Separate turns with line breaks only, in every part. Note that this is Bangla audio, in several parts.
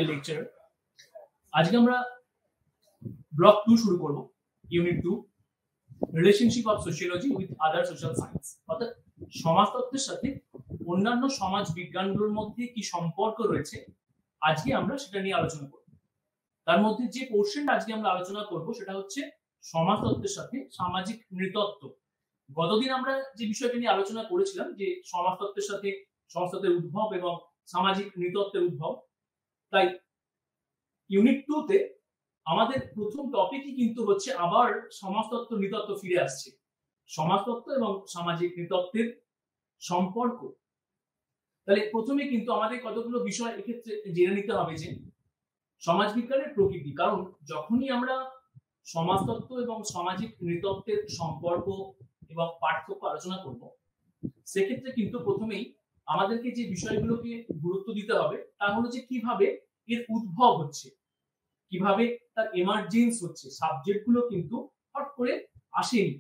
লেকচার আজকে আমরা ব্লক 2 শুরু করব। Unit 2 relationship of sociology with other social science, অর্থাৎ সমাজতত্ত্বের সাথে অন্যান্য সমাজ বিজ্ঞানগুলোর মধ্যে কি সম্পর্ক রয়েছে আজকে আমরা সেটা নিয়ে আলোচনা করব। তার মধ্যে যে পোর্শনটা আজকে আমরা আলোচনা করব সেটা হচ্ছে সমাজতত্ত্বের সাথে সামাজিক নৃতত্ত্ব। গতদিন আমরা যে বিষয়টা নিয়ে আলোচনা করেছিলাম যে সমাজতত্ত্বের সাথে সমাজতত্ত্বের উদ্ভব এবং সামাজিক নৃতত্ত্বের উদ্ভব, তাই ইউনিট 2 তে আমাদের প্রথম টপিকই কিন্তু হচ্ছে আবার সমাজতত্ত্ব নৃতত্ত্ব ফিরে আসছে। সমাজতত্ত্ব এবং সামাজিক নৃতত্ত্বের সম্পর্ক। তাহলে প্রথমে কিন্তু আমাদের কতগুলো বিষয় এক্ষেত্রে জেনে নিতে হবে যে সমাজবিজ্ঞানের প্রকৃতি, কারণ যখনই আমরা সমাজতত্ত্ব এবং সামাজিক নৃতত্ত্বের সম্পর্ক এবং পার্থক্য আলোচনা করব, সেক্ষেত্রে কিন্তু প্রথমেই আমাদেরকে যে বিষয়গুলোকে গুরুত্ব দিতে হবে তা হলো যে কিভাবে এর উদ্ভব হচ্ছে, কিভাবে তার এমার্জেন্স হচ্ছে। সাবজেক্টগুলো কিন্তু হট করে আসেনি,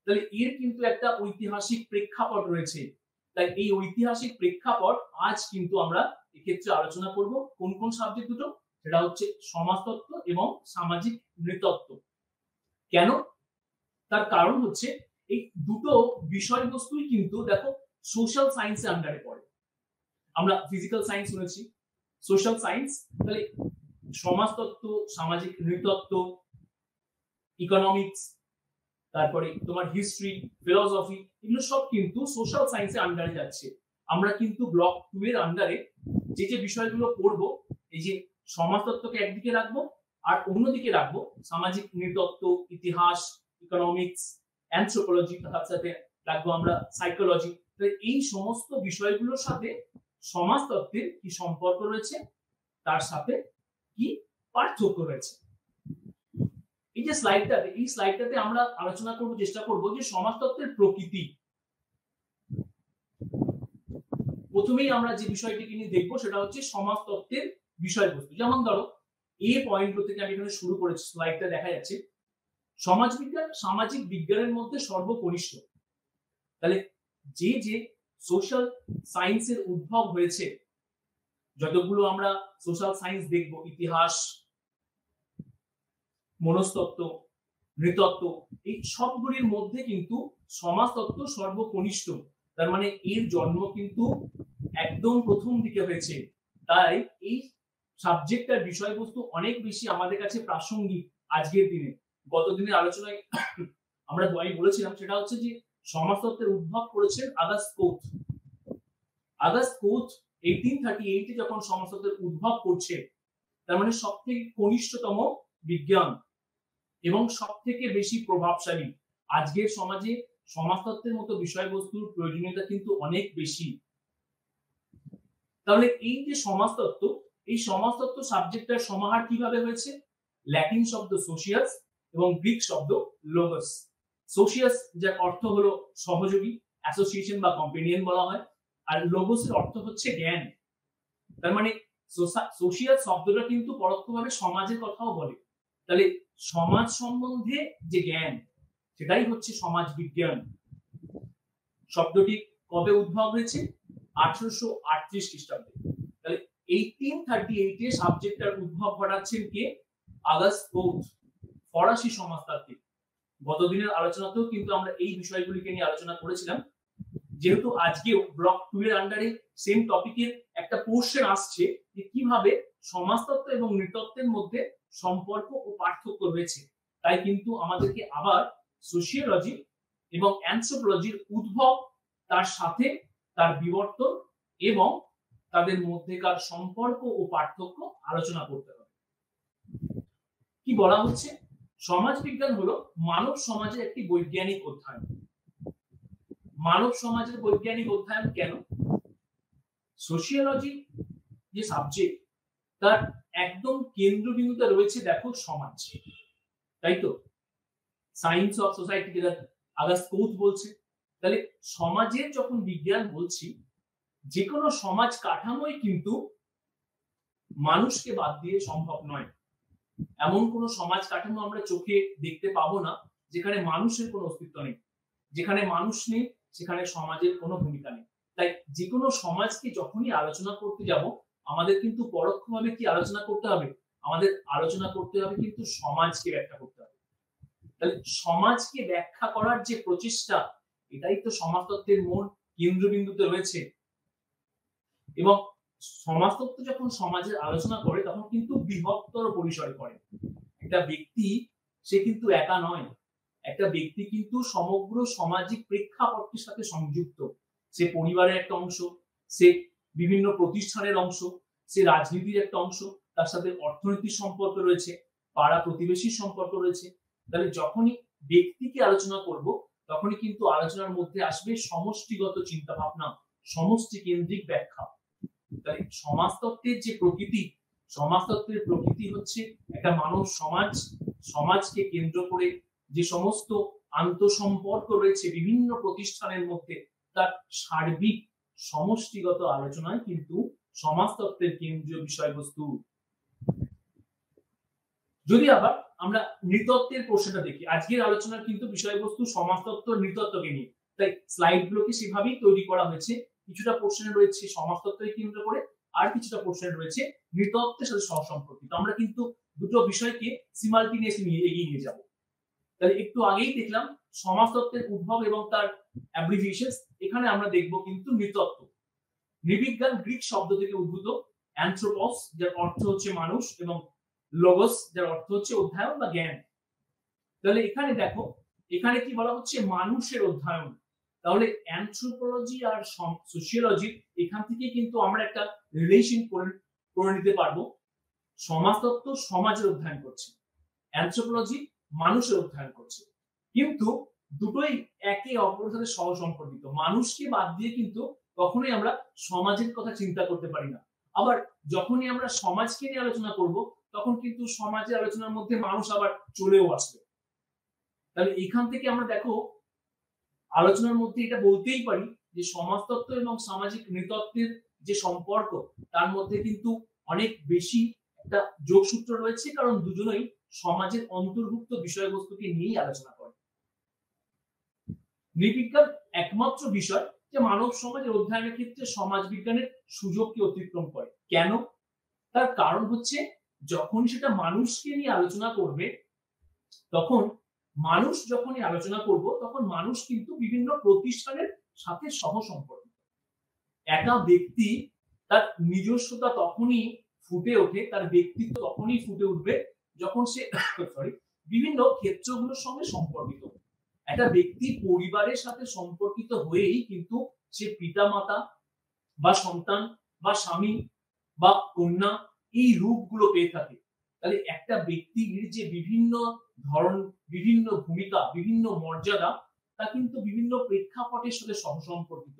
তাহলে এর কিন্তু একটা ঐতিহাসিক প্রেক্ষাপট রয়েছে। তাই এই ঐতিহাসিক প্রেক্ষাপট আজ কিন্তু আমরা এক্ষেত্রে আলোচনা করব। কোন কোন সাবজেক্ট দুটো? সেটা হচ্ছে সমাজতত্ত্ব এবং সামাজিক নৃতত্ত্ব। কেন? তার কারণ হচ্ছে এই দুটো বিষয়বস্তুই কিন্তু দেখো সোশ্যাল সায়েন্সের আন্ডারে পড়ে। আমরা ফিজিক্যাল সায়েন্স শুনেছি, সোশ্যাল সায়েন্স, তাহলে সমাজতত্ত্ব, সামাজিক নৃতত্ত্ব, ইকোনমিক্স, তারপরে তোমার হিস্ট্রি, ফিলসফি, এগুলো সব কিন্তু সোশ্যাল সায়েন্সের আন্ডারে যাচ্ছে। আমরা কিন্তু ব্লক 2 এর আন্ডারে যে যে বিষয়গুলো পড়ব, এই যে সমাজতত্ত্বকে একদিকে রাখবো আর অন্যদিকে রাখবো সামাজিক নৃতত্ত্ব, ইতিহাস, ইকোনমিক্স, অ্যানথ্রোপোলজি, তার সাথে রাখবো আমরা সাইকোলজি। এই সমস্ত বিষয়গুলোর সাথে সমাজতত্ত্বের কি সম্পর্ক রয়েছে, তার সাথে কি পার্থক্য রয়েছে। এই যে স্লাইডটাতে, এই স্লাইডটাতে আমরা আলোচনা করব, চেষ্টা করব যে সমাজতত্ত্বের প্রকৃতি। প্রথমেই আমরা যে বিষয়টিকে নিয়ে দেখবো সেটা হচ্ছে সমাজতত্ত্বের বিষয়বস্তু। যেমন ধরো এই পয়েন্টগুলো থেকে আমি এখানে শুরু করেছি, স্লাইডটা দেখা যাচ্ছে সমাজবিজ্ঞান সামাজিক বিজ্ঞানের মধ্যে সর্বকনিষ্ঠ। তাহলে যে যে সোশ্যাল সায়েন্সের উদ্ভব হয়েছে, যতগুলো আমরা সোশ্যাল সায়েন্স দেখবো, ইতিহাস, মনস্তত্ত্ব, নৃতত্ত্ব, এই সবগুলির মধ্যে কিন্তু সমাজতত্ত্ব সর্বকনিষ্ঠ। তার মানে এর জন্ম কিন্তু একদম প্রথম দিকে হয়েছে। তাই এই সাবজেক্টটার বিষয়বস্তু অনেক বেশি আমাদের কাছে প্রাসঙ্গিক আজকের দিনে। গতদিনের আলোচনায় আমরা বলেছিলাম সেটা হচ্ছে যে সমাজতত্ত্বের উদ্ভব করেছেন আগাস্ট কোথ। আগাস্ট কোথ 1838 এ যখন সমাজতত্ত্বের উদ্ভব করছে, তার মানে সব থেকে কনিষ্ঠতম বিজ্ঞান এবং সব থেকে বেশি প্রভাবশালী। আজকের সমাজে সমাজতত্ত্বের মতো বিষয়বস্তুর প্রয়োজনীয়তা কিন্তু অনেক বেশি। তাহলে এই যে সমাজতত্ত্ব, এই সমাজতত্ত্ব সাবজেক্টটার সমাহার কিভাবে হয়েছে? ল্যাটিন শব্দ সোশিয়াস এবং গ্রিক শব্দ লোগোস। সোশিয়াস যার অর্থ হলো সহযোগী, অ্যাসোসিয়েশন বা কম্পেনিয়ন বলা হয়, আর লোগোসের অর্থ হচ্ছে জ্ঞান। তার মানে সোশিয়াল শব্দটা কিন্তু পরোক্ষভাবে সমাজের কথাও বলে। তাহলে সমাজ সম্বন্ধে যে জ্ঞান, সেটাই হচ্ছে সমাজ বিজ্ঞান। শব্দটি কবে উদ্ভব হয়েছে? 1838 খ্রিস্টাব্দে। তাহলে 1838 এ সাবজেক্টটার উদ্ভব ঘটাচ্ছেন কে? আগাস্ট কোথ, ফরাসি সমাজতাত্ত্বিক। গতদিনের আলোচনাতেও কিন্তু আমরা এই বিষয়গুলিকে নিয়ে আলোচনা করেছিলাম। যেহেতু আজকেও ব্লক 2 এর আন্ডারে সেম টপিকের একটা পোর্শন আসছে যে কিভাবে সমাজতত্ত্ব এবং নৃতত্ত্বের মধ্যে সম্পর্ক ও পার্থক্য রয়েছে, তাই কিন্তু আমাদেরকে আবার সোশিয়োলজি এবং অ্যানথ্রোপোলজির উদ্ভব, তার সাথে তার বিবর্তন এবং তাদের মধ্যেকার সম্পর্ক ও পার্থক্য আলোচনা করতে হবে। কি বলা হচ্ছে? সমাজবিজ্ঞান হলো মানব সমাজের একটি বৈজ্ঞানিক অধ্যয়ন। মানব সমাজের বৈজ্ঞানিক অধ্যয়ন কেন? সোশিয়োলজি যে সাবজেক্ট, তার একদম কেন্দ্রবিন্দুতে রয়েছে দেখো সমাজ, তাই তো? সায়েন্স অফ সোসাইটি যেটা আগাস্ট কোথ বলছে। তাহলে সমাজের যখন বিজ্ঞান বলছি, যে কোনো সমাজ কাঠামোই কিন্তু মানুষকে বাদ দিয়ে সম্ভব নয়। এমন কোনো সমাজ কাঠামো আমরা চোখে দেখতে পাবো না যেখানে মানুষের কোনো অস্তিত্ব নেই। যেখানে মানুষ নেই সেখানে সমাজের কোনো ভূমিকা নেই। তাই যে কোনো সমাজকে যখনই আলোচনা করতে যাব আমাদের কিন্তু পরোক্ষভাবে কি আলোচনা করতে হবে, আমাদের আলোচনা করতে হবে কিন্তু সমাজকে ব্যাখ্যা করতে হবে। তাহলে সমাজকে ব্যাখ্যা করার যে প্রচেষ্টা, এটাই তো সমাজতত্ত্বের মূল কেন্দ্রবিন্দুতে রয়েছে। এবং সমাজতত্ত্ব যখন সমাজের আলোচনা করে তখন কিন্তু বৃহত্তর পরিসরে করে। একটা ব্যক্তি সে কিন্তু একা নয়, একটা ব্যক্তি কিন্তু সমগ্র সামাজিক প্রেক্ষাপটের সাথে সংযুক্ত। সে পরিবারের একটা অংশ, সে বিভিন্ন প্রতিষ্ঠানের অংশ, সে রাজনীতির একটা অংশ, তার সাথে অর্থনৈতিক সম্পর্ক রয়েছে, পাড়া প্রতিবেশীর সম্পর্ক রয়েছে। তাহলে যখনই ব্যক্তিকে আলোচনা করব তখনই কিন্তু আলোচনার মধ্যে আসবে সমষ্টিগত চিন্তা ভাবনা, সমষ্টি কেন্দ্রিক ব্যাখ্যা। তাই সমাজতত্ত্বের যে প্রকৃতি, সমাজতত্ত্বের প্রকৃতি হচ্ছে একটা মানব সমাজ, সমাজকে কেন্দ্র করে যে সমস্ত আন্তঃসম্পর্ক রয়েছে বিভিন্ন প্রতিষ্ঠানের মধ্যে তার সার্বিক সমষ্টিগত আলোচনায় কিন্তু সমাজতত্ত্বের কেন্দ্রীয় বিষয়বস্তু। যদি আবার আমরা নৃতত্ত্বের প্রশ্নটা দেখি, আজকের আলোচনার কিন্তু বিষয়বস্তু সমাজতত্ত্ব নৃতত্ত্বকে নিয়ে, তাই স্লাইড গুলোকে সেভাবেই তৈরি করা হয়েছে। কিছুটা প্রশ্ন রয়েছে সমাজতত্ত্বকে কেন্দ্র করে, আর কিছুটা প্রশ্ন রয়েছে নৃতত্ত্বের সাথে সহসম্পর্কিত। আমরা কিন্তু দুটো বিষয়কে সিমালটেনিয়াসলি নিয়ে এগিয়ে নিয়ে যাব। তাহলে একটু আগেই দেখলাম সমাজতত্ত্বের উদ্ভব এবং তার অ্যাব্রিভিয়েশনস। এখানে আমরা দেখব কিন্তু নৃতত্ত্ব। নৃবিজ্ঞান গ্রিক শব্দ থেকে উদ্ভূত, অ্যানথ্রোপস যার অর্থ হচ্ছে মানুষ এবং লগোস যার অর্থ হচ্ছে অধ্যয়ন বা জ্ঞান। তাহলে এখানে দেখো, এখানে কি বলা হচ্ছে মানুষের অধ্যয়ন। তাহলে অ্যানথ্রোপোলজি আর সোশিওলজি এখান থেকে কিন্তু আমরা একটা রিলেশন করে নিতে পারবো। সমাজতত্ত্ব সমাজের অধ্যয়ন করছে, অ্যানথ্রোপোলজি মানুষের অধ্যয়ন করছে, কিন্তু দুটোই একে অপরের সাথে সহসম্পর্কিত। মানুষকে বাদ দিয়ে কিন্তু কখনোই আমরা সমাজের কথা চিন্তা করতে পারি না। আবার যখনই আমরা সমাজকে নিয়ে আলোচনা করব তখন কিন্তু সমাজের আলোচনার মধ্যে মানুষ আবার চলেও আসবে। তাহলে এখান থেকে আমরা দেখো আলোচনার মধ্যে এটা বলতেই পারি যে সমাজতত্ত্ব এবং সামাজিক নৃতত্ত্বের যে সম্পর্ক তার মধ্যে কিন্তু অনেক বেশি একটা যোগসূত্র রয়েছে, কারণ দুজনেই সমাজের অন্তর্ভুক্ত বিষয়বস্তুকে নিয়েই আলোচনা করে। নৃবিজ্ঞান একমাত্র বিষয় যে মানব সমাজের অধ্যয়নের ক্ষেত্রে সমাজ বিজ্ঞানের সুযোগকে অতিক্রম করে। কেন? তার কারণ হচ্ছে যখন সেটা মানুষকে নিয়ে আলোচনা করবে তখন মানুষ যখনই আলোচনা করব তখন মানুষ কিন্তু বিভিন্ন প্রতিষ্ঠানের সাথে সহসম্পর্কিত। একটা ব্যক্তি তার নিজস্বতা তখনই ফুটে ওঠে, তার ব্যক্তিত্ব তখনই ফুটে উঠবে যখন সে বিভিন্ন ক্ষেত্রগুলোর সঙ্গে সম্পর্কিত। একটা ব্যক্তি পরিবারের সাথে সম্পর্কিত হয়েই কিন্তু সে পিতামাতা বা সন্তান বা স্বামী বা কন্যা এই রূপগুলো পেয়ে থাকে। তাহলে একটা ব্যক্তির যে বিভিন্ন ধরন, বিভিন্ন ভূমিকা, বিভিন্ন মর্যাদা তা কিন্তু বিভিন্ন প্রেক্ষাপটের সাথে সহসম্পর্কিত।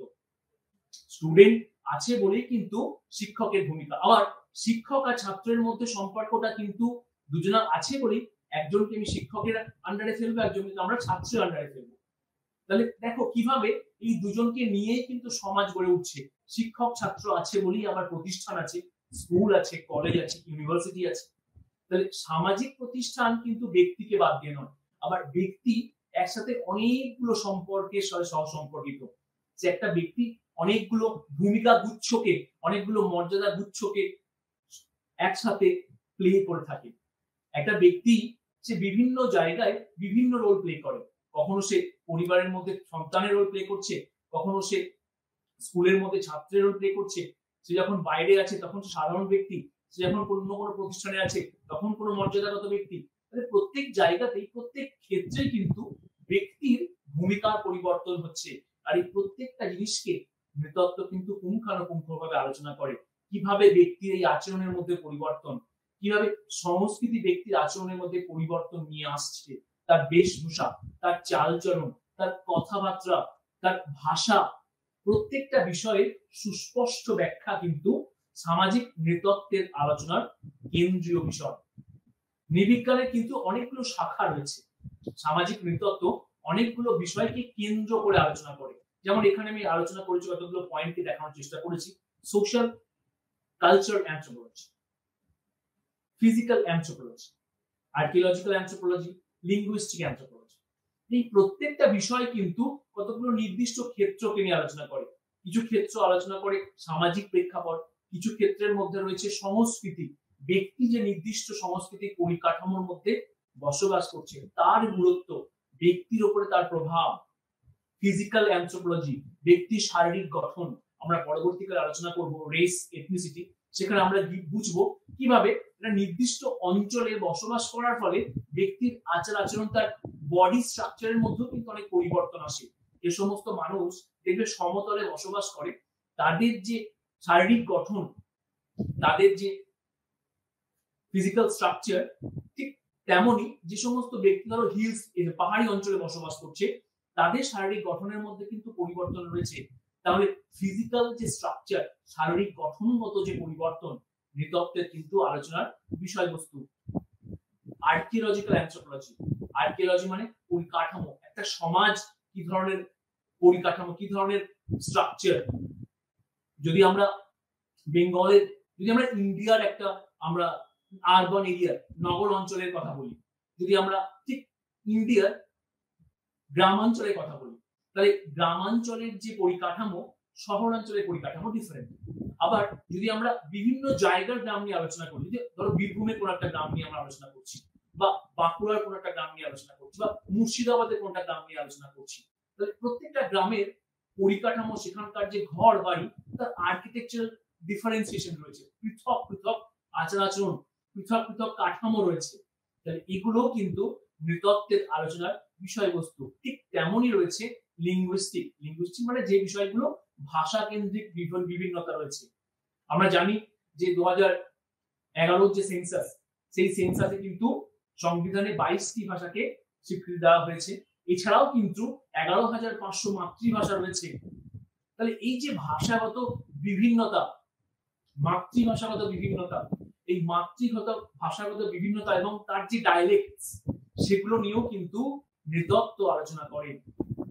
স্টুডেন্ট আছে বলেই কিন্তু শিক্ষকের ভূমিকা, আবার শিক্ষক আর ছাত্রের মধ্যে সম্পর্কটা কিন্তু দুজনের আছে বলেই একজনকে আমি শিক্ষকের আন্ডারে ফেলবো, একজনকে আমরা ছাত্রের আন্ডারে ফেলবো। তাহলে দেখো কিভাবে এই দুজনকে নিয়েই কিন্তু সমাজ গড়ে উঠছে। শিক্ষক ছাত্র আছে বলেই আমার প্রতিষ্ঠান আছে, স্কুল আছে, কলেজ আছে, ইউনিভার্সিটি আছে। তাহলে সামাজিক প্রতিষ্ঠান কিন্তু ব্যক্তিকে বাদ দিয়ে নয়, আবার ব্যক্তি একসাথে অনেকগুলো সম্পর্কের সাথে সহসম্পর্কিত। যে একটা ব্যক্তি অনেকগুলো ভূমিকা গুচ্ছকে, অনেকগুলো মর্যাদা গুচ্ছকে একসাথে প্লে করে থাকে। একটা ব্যক্তি সে বিভিন্ন জায়গায় বিভিন্ন রোল প্লে করে। কখনো সে পরিবারের মধ্যে সন্তানের রোল প্লে করছে, কখনো সে স্কুলের মধ্যে ছাত্রের রোল প্লে করছে, সে যখন বাইরে আছে তখন সে সাধারণ ব্যক্তি, সে যখন অন্য কোনো প্রতিষ্ঠানে আছে তখন কোনো মর্যাদাগত ব্যক্তি। তাহলে প্রত্যেক জায়গাতেই, প্রত্যেক ক্ষেত্রেই কিন্তু ব্যক্তির ভূমিকার পরিবর্তন হচ্ছে। আর এই প্রত্যেকটা জিনিসকে নৃতত্ত্ব কিন্তু পুঙ্খানুপুঙ্খভাবে আলোচনা করে। কিভাবে ব্যক্তির এই আচরণের মধ্যে পরিবর্তন, কিভাবে সংস্কৃতি ব্যক্তির আচরণের মধ্যে পরিবর্তন নিয়ে আসছে, তার বেশভূষা, তার চালচলন, তার কথাবার্তা, তার ভাষা, প্রত্যেকটা বিষয়ের সুস্পষ্ট ব্যাখ্যা কিন্তু সামাজিক নৃতত্ত্বের আলোচনার কেন্দ্রীয় বিষয়। নৃবিজ্ঞানের কিন্তু অনেকগুলো শাখা রয়েছে। সামাজিক নৃতত্ত্ব অনেকগুলো বিষয়কে কেন্দ্র করে আলোচনা করে। যেমন এখানে আমি আলোচনা করেছি, কতগুলো পয়েন্টকে দেখানোর চেষ্টা করেছি। Social cultural anthropology, physical anthropology, archaeological anthropology, linguistic anthropology. এই প্রত্যেকটা বিষয় কিন্তু কতগুলো নির্দিষ্ট ক্ষেত্রকে নিয়ে আলোচনা করে। কিছু ক্ষেত্র আলোচনা করে সামাজিক প্রেক্ষাপট, কিছু ক্ষেত্রের মধ্যে রয়েছে সংস্কৃতি, ব্যক্তি যে নির্দিষ্ট সাংস্কৃতিক পরিকাঠামোর মধ্যে বসবাস করছে তার গুরুত্ব, ব্যক্তির উপরে তার প্রভাব, ফিজিক্যাল অ্যানথ্রোপোলজি, ব্যক্তির শারীরিক গঠন, আমরা পরবর্তীকালে আলোচনা করব রেস এথনিসিটি, সেখানে আমরা বুঝবো কিভাবে একটা নির্দিষ্ট অঞ্চলে বসবাস করার ফলে ব্যক্তির আচার আচরণ, তার বডি স্ট্রাকচারের মধ্যেও কিন্তু অনেক পরিবর্তন আসে। যে সমস্ত মানুষ দেখবে সমতলে বসবাস করে তাদের যে শারীরিক গঠন, তাদের যে ফিজিক্যাল স্ট্রাকচার, ঠিক তেমনি যে সমস্ত ব্যক্তি ধরো হিলস পাহাড়ি অঞ্চলে বসবাস করছে তাদের শারীরিক গঠনের মধ্যে কিন্তু পরিবর্তন রয়েছে। তাহলে ফিজিক্যাল যে স্ট্রাকচার, শারীরিক গঠনগত যে পরিবর্তন নৃতত্ত্বের কিন্তু আলোচনার বিষয়বস্তু। আর্কিওলজিক্যাল অ্যানথ্রোপোলজি, আর্কিওলজি মানে পরিকাঠামো, একটা সমাজ কি ধরনের পরিকাঠামো, কি ধরনের স্ট্রাকচার। যদি আমরা বেঙ্গলের, যদি আমরা ইন্ডিয়ার একটা আমরা আরবান এরিয়া, নগর অঞ্চলের কথা বলি, যদি আমরা ঠিক ইন্ডিয়ার গ্রামাঞ্চলের কথা বলি, তাহলে গ্রামাঞ্চলের যে পরিকাঠামো শহরাঞ্চলের পরিকাঠামো ডিফারেন্ট। আবার যদি আমরা বিভিন্ন জায়গার গ্রাম নিয়ে আলোচনা করি, ধরো বীরভূমের কোন একটা গ্রাম নিয়ে আমরা আলোচনা করছি, বা বাঁকুড়ার কোন একটা গ্রাম নিয়ে আলোচনা করছি, বা মুর্শিদাবাদের কোন একটা গ্রাম নিয়ে আলোচনা করছি, তাহলে প্রত্যেকটা গ্রামের পরিকাঠামো, সেখানকার যে ঘর বাড়ি, তার আর্কিটেকচারাল ডিফারেন্সিয়েশন রয়েছে, পৃথক পৃথক আচার আচরণ, পৃথক পৃথক কাঠামো রয়েছে। তাহলে এগুলো কিন্তু নৃতত্ত্বের আলোচনার বিষয়বস্তু। ঠিক তেমনই রয়েছে লিঙ্গুইস্টিক, লিঙ্গুইস্টিক মানে যে বিষয়গুলো ভাষা কেন্দ্রিক বিভিন্নতা রয়েছে। আমরা জানি যে 2011 যে সেন্সাস, সেই সেন্সাসে কিন্তু সংবিধানে 22টি ভাষাকে স্বীকৃতি দেওয়া হয়েছে। এছাড়াও কিন্তু 11,500 মাতৃভাষা রয়েছে। তাহলে এই যে ভাষাগত বিভিন্নতা, মাতৃভাষাগত বিভিন্নতা, এই মাতৃগত ভাষাগত বিভিন্নতা এবং তার যে ডায়ালেক্টস, সেগুলো নিয়েও কিন্তু নৃতত্ত্ব আলোচনা করে।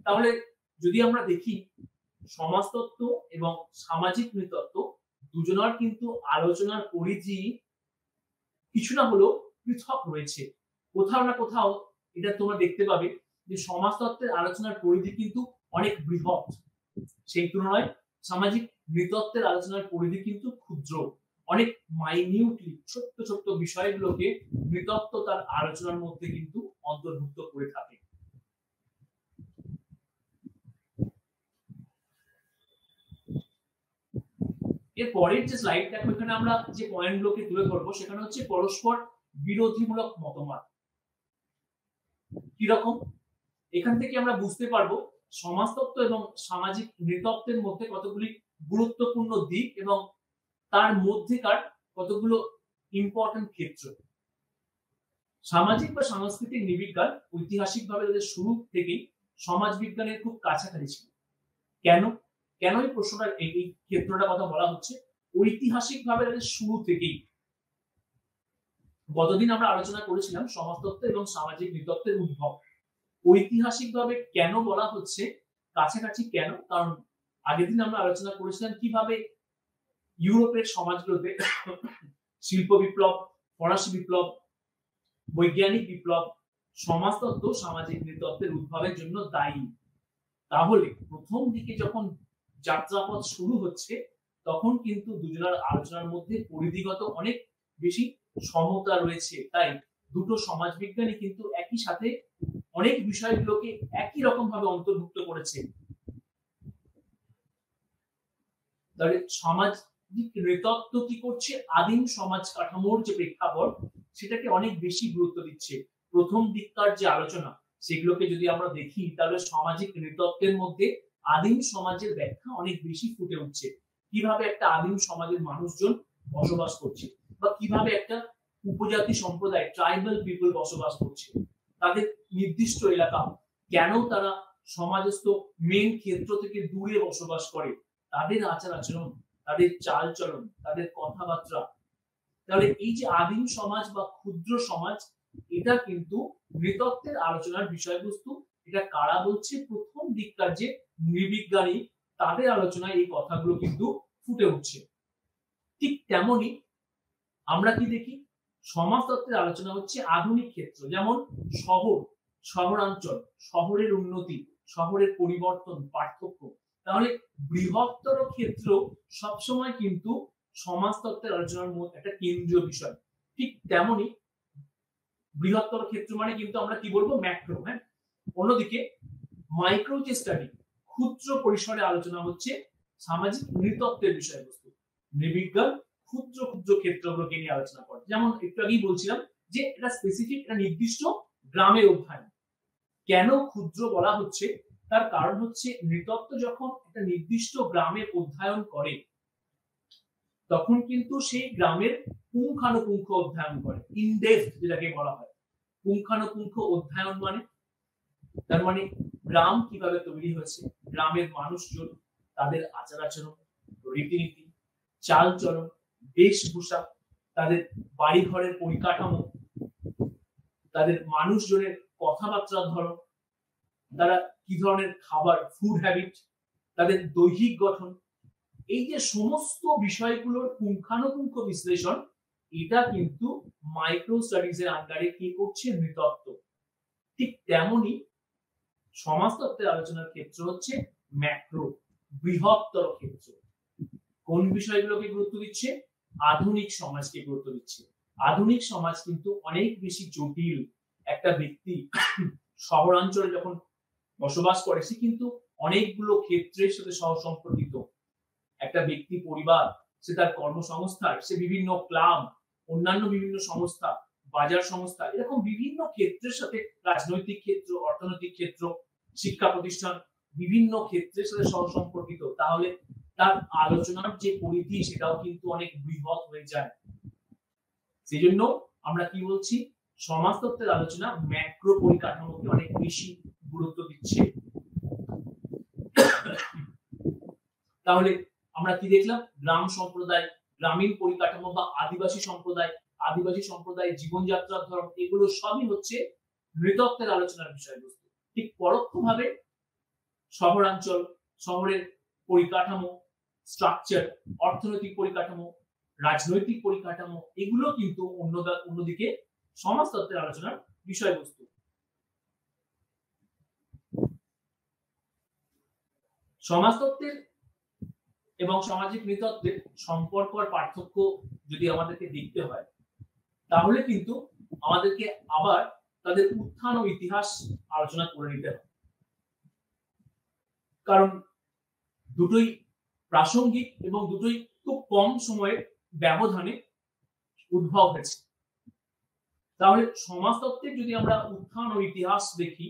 তাহলে যদি আমরা দেখি সমাজতত্ত্ব এবং সামাজিক নৃতত্ত্ব দুজনার কিন্তু আলোচনার পরিধি কিছু না হলেও পৃথক রয়েছে। কোথাও না কোথাও এটা তোমরা দেখতে পাবে যে সমাজতত্ত্বের আলোচনার পরিধি কিন্তু অনেক বৃহৎ, সেই তুলনায় সামাজিক নৃতত্ত্বের আলোচনার পরিধি কিন্তু ক্ষুদ্র, অনেক মাইনিউটলি ছোট্ট ছোট্ট বিষয়গুলোকে নৃতত্ত্ব তার আলোচনার মধ্যে কিন্তু অন্তর্ভুক্ত করে থাকে। এর পরের যে স্লাইড দেখো, এখানে আমরা যে পয়েন্টগুলোকে তুলে ধরবো সেখানে হচ্ছে পরস্পর বিরোধীমূলক মতবাদ। কিরকম? এখান থেকে আমরা বুঝতে পারবো সমাজতত্ত্ব এবং সামাজিক নৃতত্ত্বের মধ্যে কতগুলি গুরুত্বপূর্ণ দিক এবং তার মধ্যেকার কতগুলো ইম্পর্টেন্ট ক্ষেত্র। সামাজিক বা সাংস্কৃতিক নৃবিজ্ঞান ঐতিহাসিকভাবে তাদের শুরু থেকেই সমাজ বিজ্ঞানের খুব কাছাকাছি ছিল। কেন কেন এই প্রশ্নটা, এই ক্ষেত্রটার কথা বলা হচ্ছে? ঐতিহাসিকভাবে তাদের শুরু থেকেই, গতদিন আমরা আলোচনা করেছিলাম সমাজতত্ত্ব এবং সামাজিক নৃতত্ত্বের উদ্ভব। ঐতিহাসিকভাবে কেন বলা হচ্ছে কাছাকাছি? কেন? কারণ আগের দিন আমরা আলোচনা করেছিলাম কিভাবে ইউরোপের সমাজগুলোতে শিল্প বিপ্লব, ফরাসি বিপ্লব, বৈজ্ঞানিক বিপ্লব, সমাজতত্ত্ব সামাজিক নৃতত্ত্বের উদ্ভবের জন্য দায়ী। তাহলে প্রথম দিকে যখন যাত্রাপথ শুরু হচ্ছে তখন কিন্তু দুজনের আলোচনার মধ্যে পরিধিগত অনেক বেশি সমতা রয়েছে। তাই দুটো সমাজবিজ্ঞানী কিন্তু একই সাথে অনেক বিষয়গুলোকে একই রকম ভাবে অন্তর্ভুক্ত করেছে। তাহলে সামাজিক নৃতত্ত্ব কি করছে? আদিম সমাজ কাঠামোর যে প্রেক্ষাপট সেটাকে অনেক বেশি গুরুত্ব দিচ্ছে। প্রথম দিককার যে আলোচনা সেগুলোকে যদি আমরা দেখি তাহলে সামাজিক নৃতত্ত্বের মধ্যে আদিম সমাজের ব্যাখ্যা অনেক বেশি ফুটে উঠছে। কিভাবে একটা আদিম সমাজের মানুষজন বসবাস করছে, বা কিভাবে একটা উপজাতি সম্প্রদায়, ট্রাইবাল পিপল বসবাস করছে, তাদের নির্দিষ্ট এলাকা, কেন তারা সমাজস্থ মেন ক্ষেত্র থেকে দূরে বসবাস করে, তাদের আচার আচরণ, তাদের চাল চলন, তাদের কথাবার্তা। তাহলে এই যে আদিম সমাজ বা ক্ষুদ্র সমাজ, এটা কিন্তু নৃতত্ত্বের আলোচনার বিষয়বস্তু। এটা কারা বলছে? প্রথম দিককার যে নৃবিজ্ঞানী, তাদের আলোচনায় এই কথাগুলো কিন্তু ফুটে উঠছে। ঠিক তেমনি আমরা কি দেখি? সমাজতত্ত্বের আলোচনা হচ্ছে আধুনিক ক্ষেত্র, যেমন শহর, শহরাঞ্চল, শহরের উন্নতি, শহরের পরিবর্তন, পার্থক্য, তাহলে বৃহত্তর ক্ষেত্র সবসময় কিন্তু সমাজতত্ত্বের আলোচনার মধ্যে একটা কেন্দ্রীয় বিষয়। ঠিক তেমনি বৃহত্তর ক্ষেত্র মানে কিন্তু আমরা কি বলবো, ম্যাক্রো। হ্যাঁ, অন্যদিকে মাইক্রো যে স্টাডি, ক্ষুদ্র পরিসরে আলোচনা হচ্ছে সামাজিক নৃতত্ত্বের বিষয়বস্তু। নৃবিজ্ঞান ক্ষুদ্র ক্ষুদ্র ক্ষেত্রগুলোকে নিয়ে আলোচনা করে। যেমন একটু আগেই বলছিলাম যে এটা স্পেসিফিক, একটা নির্দিষ্ট গ্রামের অধ্যয়ন। কেন ক্ষুদ্র বলা হচ্ছে, তার কারণ হচ্ছে নৃতত্ত্ব যখন একটা নির্দিষ্ট গ্রামের অধ্যয়ন করে তখন কিন্তু সেই গ্রামের পুঙ্খানুপুঙ্খ অধ্যয়ন করে, ইনডেপথ যেটাকে বলা হয়। পুঙ্খানুপুঙ্খ অধ্যয়ন মানে, তার মানে গ্রাম কিভাবে তৈরি হয়েছে, গ্রামের মানুষজন, তাদের আচার আচরণ, রীতিনীতি, চাল চলন, বেশভূষা, তাদের বাড়ি ঘরের পরিকাঠামো, তাদের মানুষজনের কথাবার্তার ধরন, তারা কি ধরনের খাবার, ফুড হ্যাবিট, তাদের দৈহিক গঠন, এই যে সমস্ত বিষয়গুলোর পুঙ্খানুপুঙ্খ বিশ্লেষণ, এটা কিন্তু মাইক্রো স্টাডিজ এর আন্ডারে কি করছে, নৃতত্ত্ব। ঠিক তেমনি সমাজতত্ত্বের আলোচনার ক্ষেত্র হচ্ছে ম্যাক্রো, বৃহত্তর ক্ষেত্র। কোন বিষয়গুলোকে গুরুত্ব দিচ্ছে, আধুনিক সমাজকে গুরুত্ব দিচ্ছে। আধুনিক সমাজ কিন্তু অনেক বেশি জটিল। একটা ব্যক্তি শহরাঞ্চলে যখন বসবাস করে সে কিন্তু অনেকগুলো ক্ষেত্রের সাথে সহসম্পর্কিত। একটা ব্যক্তি পরিবার, সে তার কর্মসংস্থান, সে বিভিন্ন ক্লাব, অন্যান্য বিভিন্ন সংস্থা, বাজার সংস্থা, এরকম বিভিন্ন ক্ষেত্রের সাথে, রাজনৈতিক ক্ষেত্র, অর্থনৈতিক ক্ষেত্র, শিক্ষা প্রতিষ্ঠান, বিভিন্ন ক্ষেত্রের সাথে সহসম্পর্কিত। তাহলে তার আলোচনার যে পরিধি সেটাও কিন্তু অনেক বৃহৎ হয়ে যায়। সেই জন্য আমরা কি বলছি, সমাজতত্ত্বের আলোচনা ম্যাক্রো পরিকাঠামোকে অনেক বেশি গুরুত্ব দিচ্ছে। তাহলে আমরা কি দেখলাম, গ্রাম সম্প্রদায়, গ্রামীণ পরিকাঠামো বা আদিবাসী সম্প্রদায় জীবনযাত্রার ধরন, এগুলো সবই হচ্ছে নৃতত্ত্বের আলোচনার বিষয়বস্তু। ঠিক পরোক্ষভাবে শহরাঞ্চল, শহরের পরিকাঠামো, স্ট্রাকচার, অর্থনৈতিক পরিকাঠামো, রাজনৈতিক পরিকাঠামো, এগুলো কিন্তু অন্যদিকে সমাজতত্ত্বের আলোচনার বিষয়বস্তু। সমাজতত্ত্বের এবং সামাজিক নৃতত্ত্বের সম্পর্ক আর পার্থক্য যদি আমাদেরকে দেখতে হয়, তাহলে কিন্তু আমাদেরকে আবার তাদের উত্থান ও ইতিহাস আলোচনা করে নিতে হবে। কারণ দুটোই প্রাসঙ্গিক এবং দুটোই খুব কম সময়ের ব্যবধানে উদ্ভব হয়েছে। তাহলে সমাজতত্ত্বের যদি আমরা উত্থান ও ইতিহাস দেখি,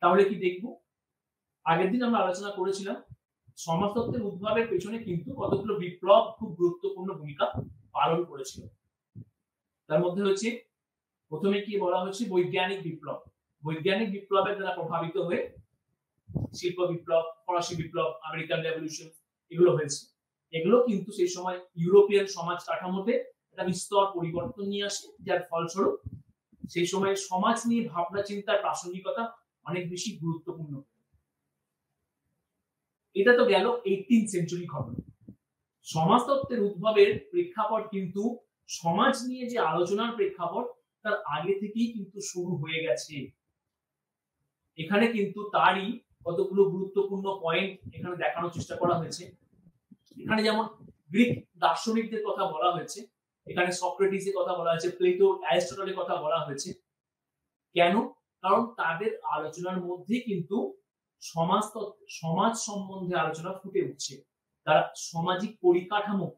তাহলে কি দেখব, আগের দিন আমরা আলোচনা করেছিলাম সমাজতত্ত্বের উদ্ভবের পেছনে কিন্তু কতগুলো বিপ্লব খুব গুরুত্বপূর্ণ ভূমিকা পালন করেছিল। তার মধ্যে হচ্ছে প্রথমে কি বলা হয়েছে, বৈজ্ঞানিক বিপ্লব। বৈজ্ঞানিক বিপ্লবের দ্বারা প্রভাবিত হয়ে শিল্প বিপ্লব, ফরাসি বিপ্লব, আমেরিকান রেভলিউশন, এগুলো হয়েছে। এগুলো কিন্তু সেই সময় ইউরোপিয়ান সমাজ কাঠামোতে একটা বিস্তর পরিবর্তন নিয়ে আসে, যার ফলস্বরূপ সেই সময় সমাজ নিয়ে ভাবনা চিন্তার প্রাসঙ্গিকতা অনেক বেশি গুরুত্বপূর্ণ। এটা তো গেল 18th সেঞ্চুরি ঘটনা। সমাজতত্ত্বের উদ্ভবের প্রেক্ষাপট কিন্তু সমাজ নিয়ে যে আলোচনার প্রেক্ষাপট তার আগে থেকেই কিন্তু শুরু হয়ে গেছে। এখানে কিন্তু তারই কতগুলো গুরুত্বপূর্ণ পয়েন্ট এখানে দেখানোর চেষ্টা করা হয়েছে। এখানে যেমন গ্রিক দার্শনিকদের কথা বলা হয়েছে, এখানে সক্রেটিসের কথা বলা হয়েছে, প্লেটো, অ্যারিস্টটলের কথা বলা হয়েছে। কেন? কারণ তাদের আলোচনার মধ্যে কিন্তু সমাজ সম্বন্ধে আলোচনা ফুটে উঠছে। তারা সামাজিক পরিকাঠামো,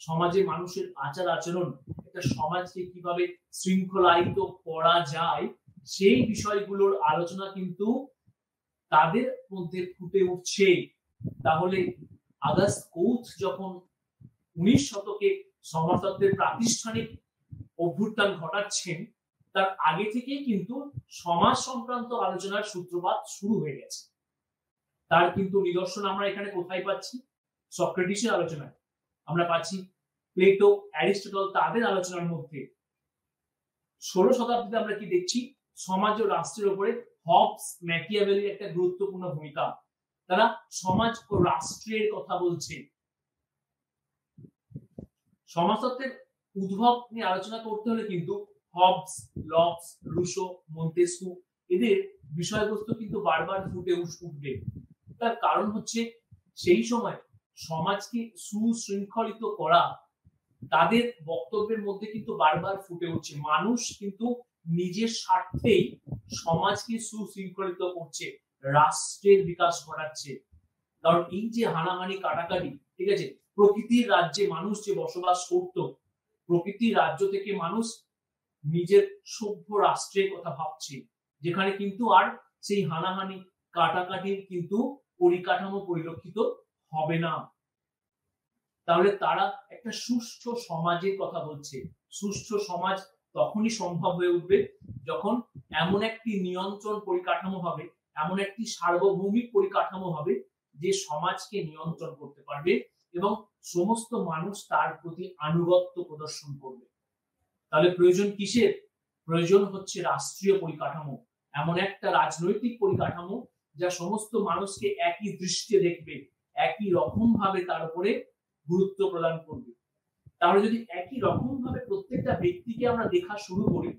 সমাজে মানুষের আচার আচরণ, একটা সমাজকে কিভাবে শৃঙ্খলায়িত করা যায়, সেই বিষয়গুলোর আলোচনা কিন্তু তাদের মধ্যে ফুটে উঠছে। তাহলে আগস্ট কোথ যখন 19 শতকে সমাজতত্ত্বের প্রাতিষ্ঠানিক অভ্যুত্থান ঘটাচ্ছেন, তার আগে থেকেই কিন্তু সমাজ সংক্রান্ত আলোচনার সূত্রপাত শুরু হয়ে গেছে। তার কিন্তু নিদর্শন আমরা এখানে কোথায় পাচ্ছি, সক্রেটিসের আলোচনায় আমরা পাচ্ছি, প্লেটো, অ্যারিস্টটল তাদের আলোচনার মধ্যে। 16 শতাব্দীতে আমরা কি দেখছি, সমাজ ও রাষ্ট্রের উপরে হবস, ম্যাকিয়াভেলির একটা গুরুত্বপূর্ণ ভূমিকা। তারা সমাজ ও রাষ্ট্রের কথা বলছে। সমাজতত্ত্বের উদ্ভব নিয়ে আলোচনা করতে হলে কিন্তু হবস, লকস, রুসো, মন্তেস্কু, এদের বিষয়বস্তু কিন্তু বারবার ফুটে উঠবে। তার কারণ হচ্ছে সেই সময় সমাজকে সুশৃঙ্খলিত করা তাদের বক্তব্যের মধ্যে কিন্তু বারবার ফুটে উঠছে। মানুষ কিন্তু নিজের স্বার্থেই সমাজকে সুশৃঙ্খলিত করছে, রাষ্ট্রের বিকাশ ঘটাচ্ছে। কারণ এই যে হানাহানি কাটাকাটি, ঠিক আছে, প্রকৃতির রাজ্যে মানুষ যে বসবাস করত, প্রকৃতির রাজ্য থেকে মানুষ নিজের সভ্য রাষ্ট্রের কথা ভাবছে, যেখানে কিন্তু আর সেই হানাহানি কাটাকাটির কিন্তু পরিকাঠামো পরিলক্ষিত হবে না। তাহলে তারা একটা সুষ্ঠু সমাজের কথা বলছে। সুষ্ঠু সমাজ তখনই সম্ভব হয়ে উঠবে যখন এমন একটি নিয়ন্ত্রণ পরিকাঠামো হবে, এমন একটি সার্বভৌমিক পরিকাঠামো হবে যে সমাজকে নিয়ন্ত্রণ করতে পারবে এবং সমস্ত মানুষ তার প্রতি আনুগত্য প্রদর্শন করবে। তাহলে প্রয়োজন কিসের? প্রয়োজন হচ্ছে রাষ্ট্রীয় পরিকাঠামো, এমন একটা রাজনৈতিক পরিকাঠামো যা সমস্ত মানুষকে একই দৃষ্টিতে দেখবে, একই রকম ভাবে তার উপরে গুরুত্ব প্রদান করবে। তাহলে যদি একই রকম ভাবে প্রত্যেকটা ব্যক্তিকে আমরা দেখা শুরু করি,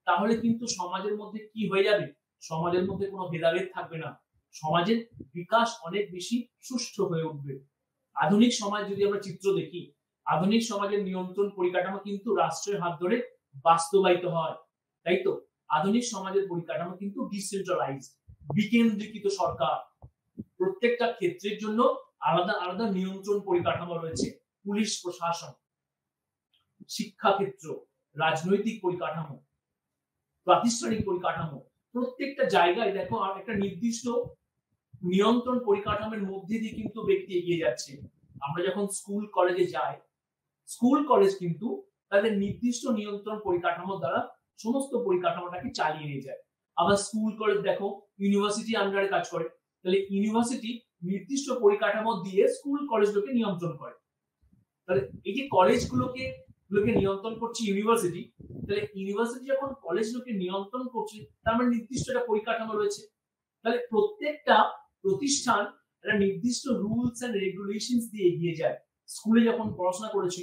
তাহলে কিন্তু সমাজের মধ্যে কি হয়ে যাবে? সমাজের মধ্যে কোনো ভেদাভেদ থাকবে না, সমাজের বিকাশ অনেক বেশি সুষ্ঠু হয়ে উঠবে। আধুনিক সমাজ যদি আমরা চিত্র দেখি, আধুনিক সমাজের নিয়ন্ত্রণ পরিকাঠামো কিন্তু রাষ্ট্রের হাত ধরে বাস্তবায়িত হয়, তাই তো? আধুনিক সমাজের পরিকাঠামো কিন্তু ডিসেন্ট্রালাইজড, বিকেন্দ্রীকৃত সরকার। প্রত্যেকটা ক্ষেত্রের জন্য আলাদা আলাদা নিয়ন্ত্রণ পরিকাঠামো রয়েছে, পুলিশ প্রশাসন, শিক্ষা ক্ষেত্র, রাজনৈতিক পরিকাঠামো, প্রাতিষ্ঠানিক পরিকাঠামো, প্রত্যেকটা জায়গায় দেখো একটা নির্দিষ্ট নিয়ন্ত্রণ পরিকাঠামোর মধ্যে দিয়ে কিন্তু ব্যক্তি এগিয়ে যাচ্ছে। আমরা যখন স্কুল কলেজে যাই, স্কুল কলেজ কিন্তু তাদের নির্দিষ্ট নিয়ন্ত্রণ পরিকাঠামো দ্বারা সমস্ত পরিকাঠামোটাকে চালিয়ে নিয়ে যায়। আবার স্কুল কলেজ দেখো ইউনিভার্সিটি আন্ডারে কাজ করে, তাহলে ইউনিভার্সিটি নির্দিষ্ট পরিকাঠামো দিয়ে স্কুল কলেজগুলোকে নিয়ন্ত্রণ করে। তাহলে এই যে কলেজগুলোকে নিয়ন্ত্রণ করছে ইউনিভার্সিটি, তাহলে ইউনিভার্সিটি যখন কলেজগুলোকে নিয়ন্ত্রণ করছে তার মানে নির্দিষ্ট একটা পরিকাঠামো রয়েছে। তাহলে প্রত্যেকটা প্রতিষ্ঠান একটা নির্দিষ্ট রুলস এন্ড রেগুলেশনস দিয়ে এগিয়ে যায়। স্কুলে যখন পড়াশোনা করেছি,